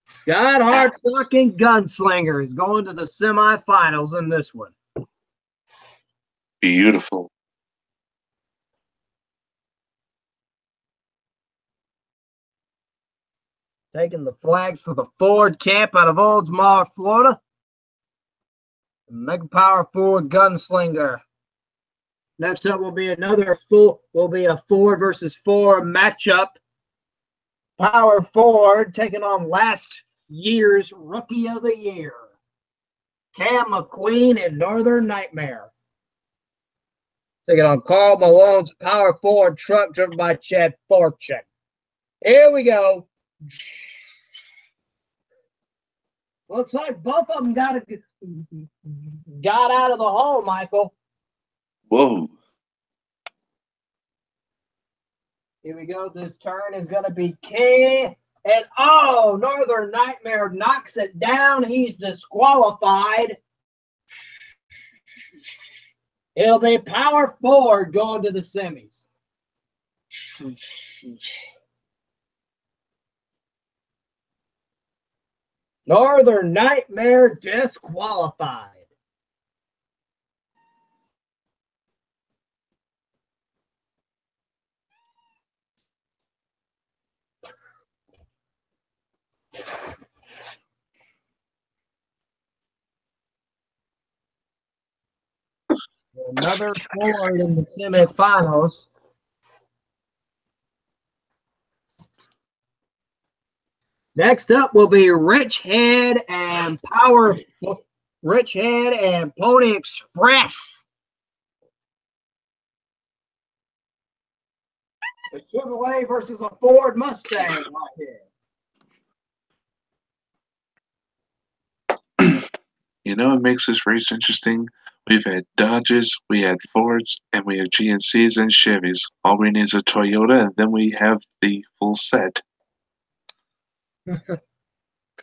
Scott Hardsock and Gunslinger is going to the semifinals in this one. Beautiful. Taking the flags for the Ford camp out of Oldsmar, Florida. Mega Power Ford Gunslinger. Next up will be a Ford versus Ford matchup. Power Ford taking on last year's Rookie of the Year, Cam McQueen and Northern Nightmare. Taking on Carl Malone's Power Ford truck driven by Chad Fortune. Here we go. Looks like both of them got out of the hole, Michael. Whoa. Here we go. This turn is going to be key. And, oh, Northern Nightmare knocks it down. He's disqualified. It'll be Power Ford going to the semis. Northern Nightmare disqualified. Another Ford in the semifinals. Next up will be Rich Head and Pony Express. A Chevrolet versus a Ford Mustang right here. You know what makes this race interesting? We've had Dodges, we had Fords, and we have GMCs and Chevys. All we need is a Toyota, and then we have the full set.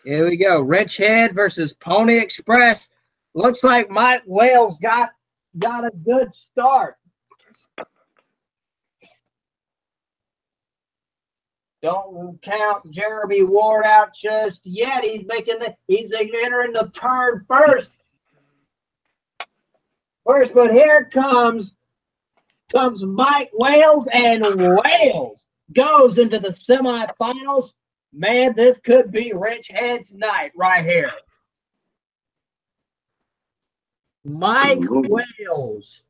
Here we go. Rich Head versus Pony Express. Looks like Mike Wales got a good start. Don't count Jeremy Ward out just yet. He's entering the turn first. But here comes Mike Wales, and Wales goes into the semifinals. Man, this could be Rich Head's night right here. Mike Wales.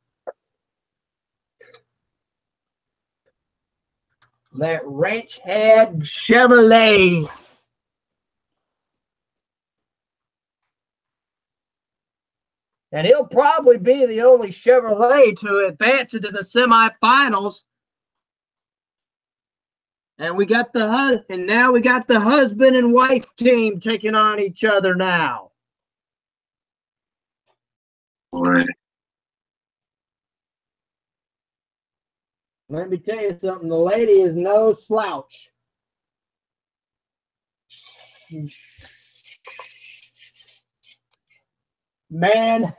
That Rich Head Chevrolet. And he'll probably be the only Chevrolet to advance into the semifinals. And now we got the husband and wife team taking on each other now. Right. Let me tell you something. The lady is no slouch. Man,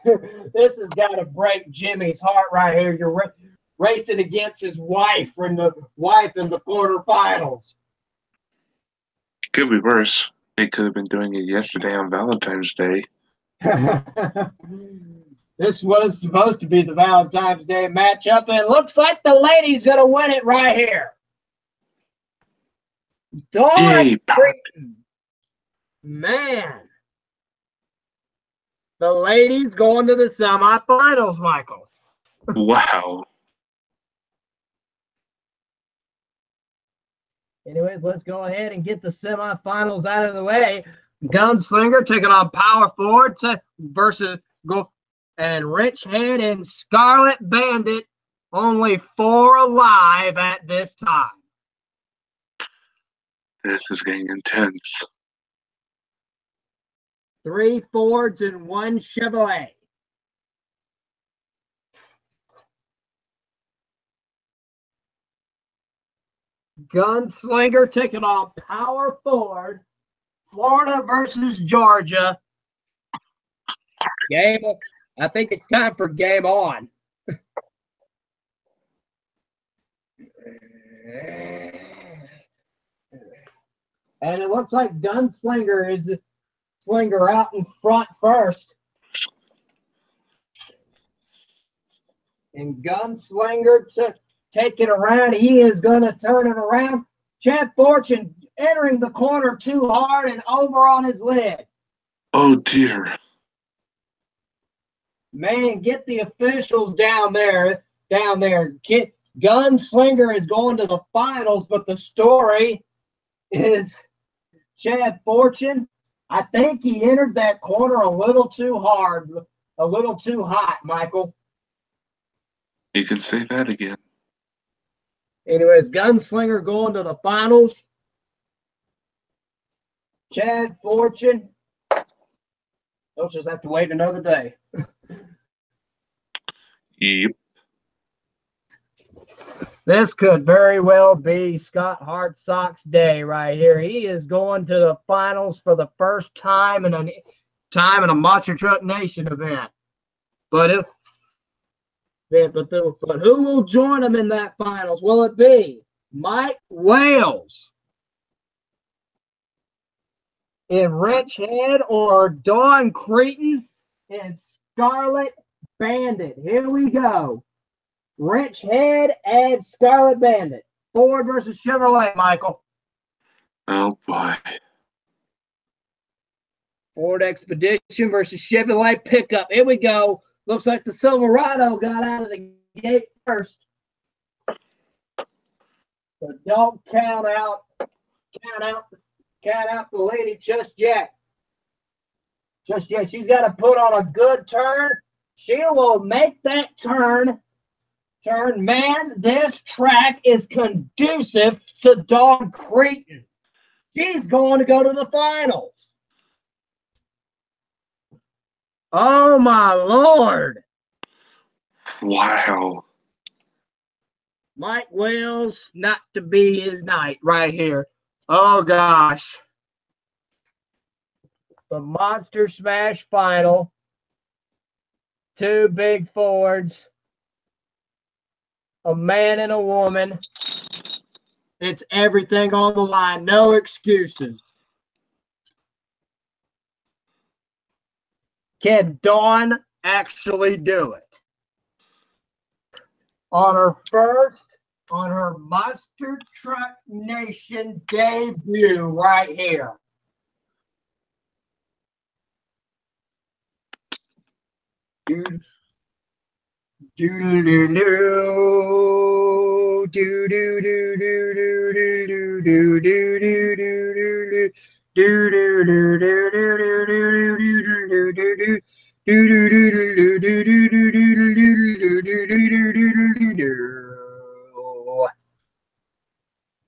this has got to break Jimmy's heart right here. You're racing against his wife in the quarterfinals. Could be worse. They could have been doing it yesterday on Valentine's Day. This was supposed to be the Valentine's Day matchup, and it looks like the lady's going to win it right here. Dawn Creighton. Man. The ladies going to the semifinals, Michael. Wow. Anyways, let's go ahead and get the semifinals out of the way. Gunslinger taking on Power Ford and Rich Head and Scarlet Bandit. Only 4 alive at this time. This is getting intense. 3 Fords and 1 Chevrolet. Gunslinger taking on Power Ford. Florida versus Georgia. I think it's time for game on. And it looks like Gunslinger is out in front first. And Gunslinger to take it around. He is going to turn it around. Chad Fortune entering the corner too hard and over on his lid. Oh, dear. Man, get the officials down there. Gunslinger is going to the finals, but the story is Chad Fortune. I think he entered that corner a little too hard, a little too hot, Michael. You can say that again. Anyways, Gunslinger going to the finals. Chad Fortune. They'll just have to wait another day. Yep. This could very well be Scott Hartsock's day right here. He is going to the finals for the first time in a Monster Truck Nation event. But who will join him in that finals? Will it be Mike Wales in Rich Head or Dawn Creighton in Scarlet Bandit? Here we go. Rich Head and Scarlet Bandit. Ford versus Chevrolet, Michael. Oh, boy. Ford Expedition versus Chevrolet pickup. Here we go. Looks like the Silverado got out of the gate first. But don't count out the lady just yet. Just yet. She's got to put on a good turn. She will make that turn. Man, this track is conducive to Dawn Creighton. She's going to go to the finals. Oh, my Lord. Wow. Mike Wells, not to be his night right here. Oh, gosh. The Monster Smash final. Two big Fords. A man and a woman. It's everything on the line. No excuses. Can Dawn actually do it? On her Monster Truck Nation debut right here.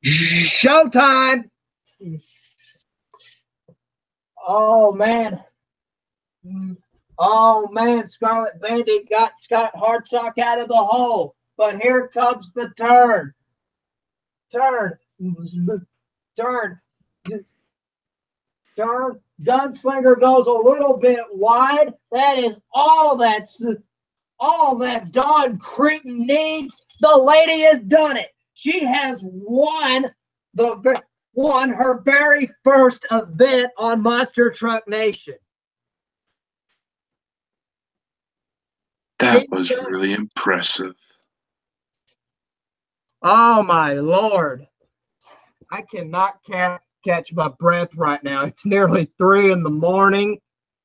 Showtime! Oh man. Oh man, Scarlet Bandit got Scott Hartsock out of the hole. But here comes the turn. Gunslinger goes a little bit wide. That is all that Dawn Creighton needs. The lady has done it. She has won her very first event on Monster Truck Nation. That was really impressive. Oh, my Lord. I cannot catch my breath right now. It's nearly 3 in the morning.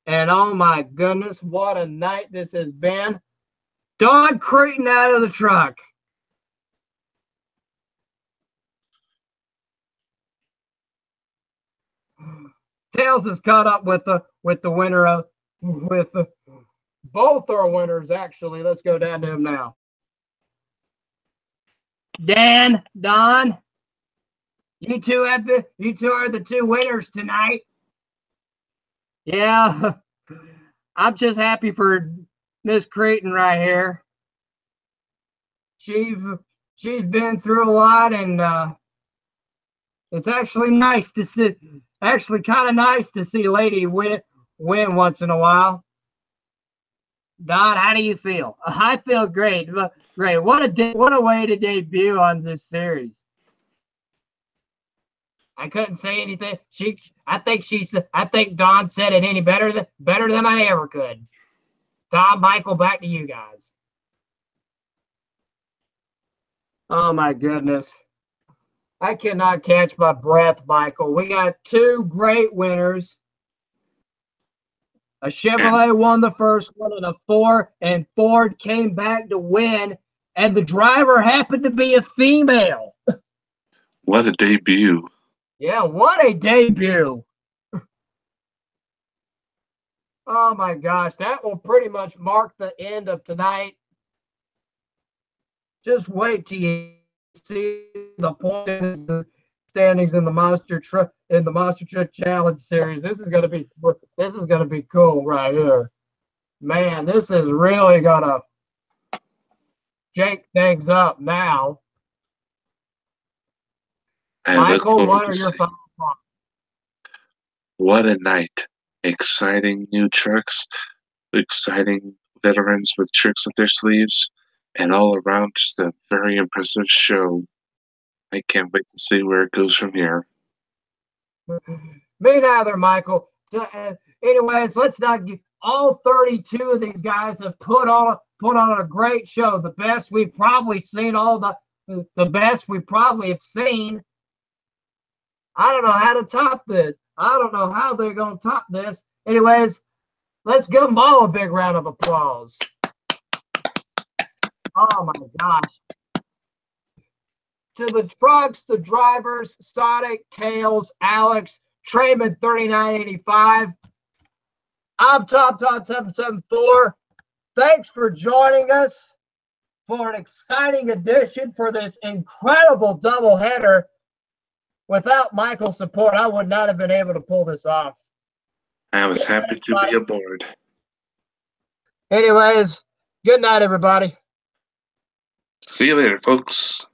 And oh, my goodness, what a night this has been. Dawn Creighton out of the truck. Tails is caught up with the winner of both are winners, actually. Let's go down to him now. Don, you two are the two winners tonight. Yeah, I'm just happy for Miss Creighton right here. She's been through a lot, and it's actually nice to see. Actually, kind of nice to see a lady win once in a while. Don, how do you feel? I feel great. Great. What a way to debut on this series. I couldn't say anything. I think Don said it any better than I ever could. Tom, Michael, back to you guys. Oh my goodness. I cannot catch my breath, Michael. We got two great winners. A Chevrolet won the first one and and Ford came back to win, and the driver happened to be a female. What a debut. Yeah, what a debut. Oh my gosh, that will pretty much mark the end of tonight. Just wait till you see the points standings in the Monster Truck Challenge series. This is gonna be cool right here. Man, this is really gonna shake things up now. Michael, what are your final thoughts? What a night. Exciting new trucks, exciting veterans with tricks up their sleeves, and all around just a very impressive show. I can't wait to see where it goes from here. Me neither, Michael. Anyways, let's not get all 32 of these guys have put on a great show. The best we've probably seen, the best we probably have seen. I don't know how to top this. I don't know how they're going to top this. Anyways, let's give them all a big round of applause. Oh my gosh. To the trucks, the drivers, Sonic, Tails, Alex, Trayman 3985. I'm Top774. Thanks for joining us for an exciting edition for this incredible doubleheader. Without Michael's support, I would not have been able to pull this off. I was happy to be aboard. Anyways, good night, everybody. See you later, folks.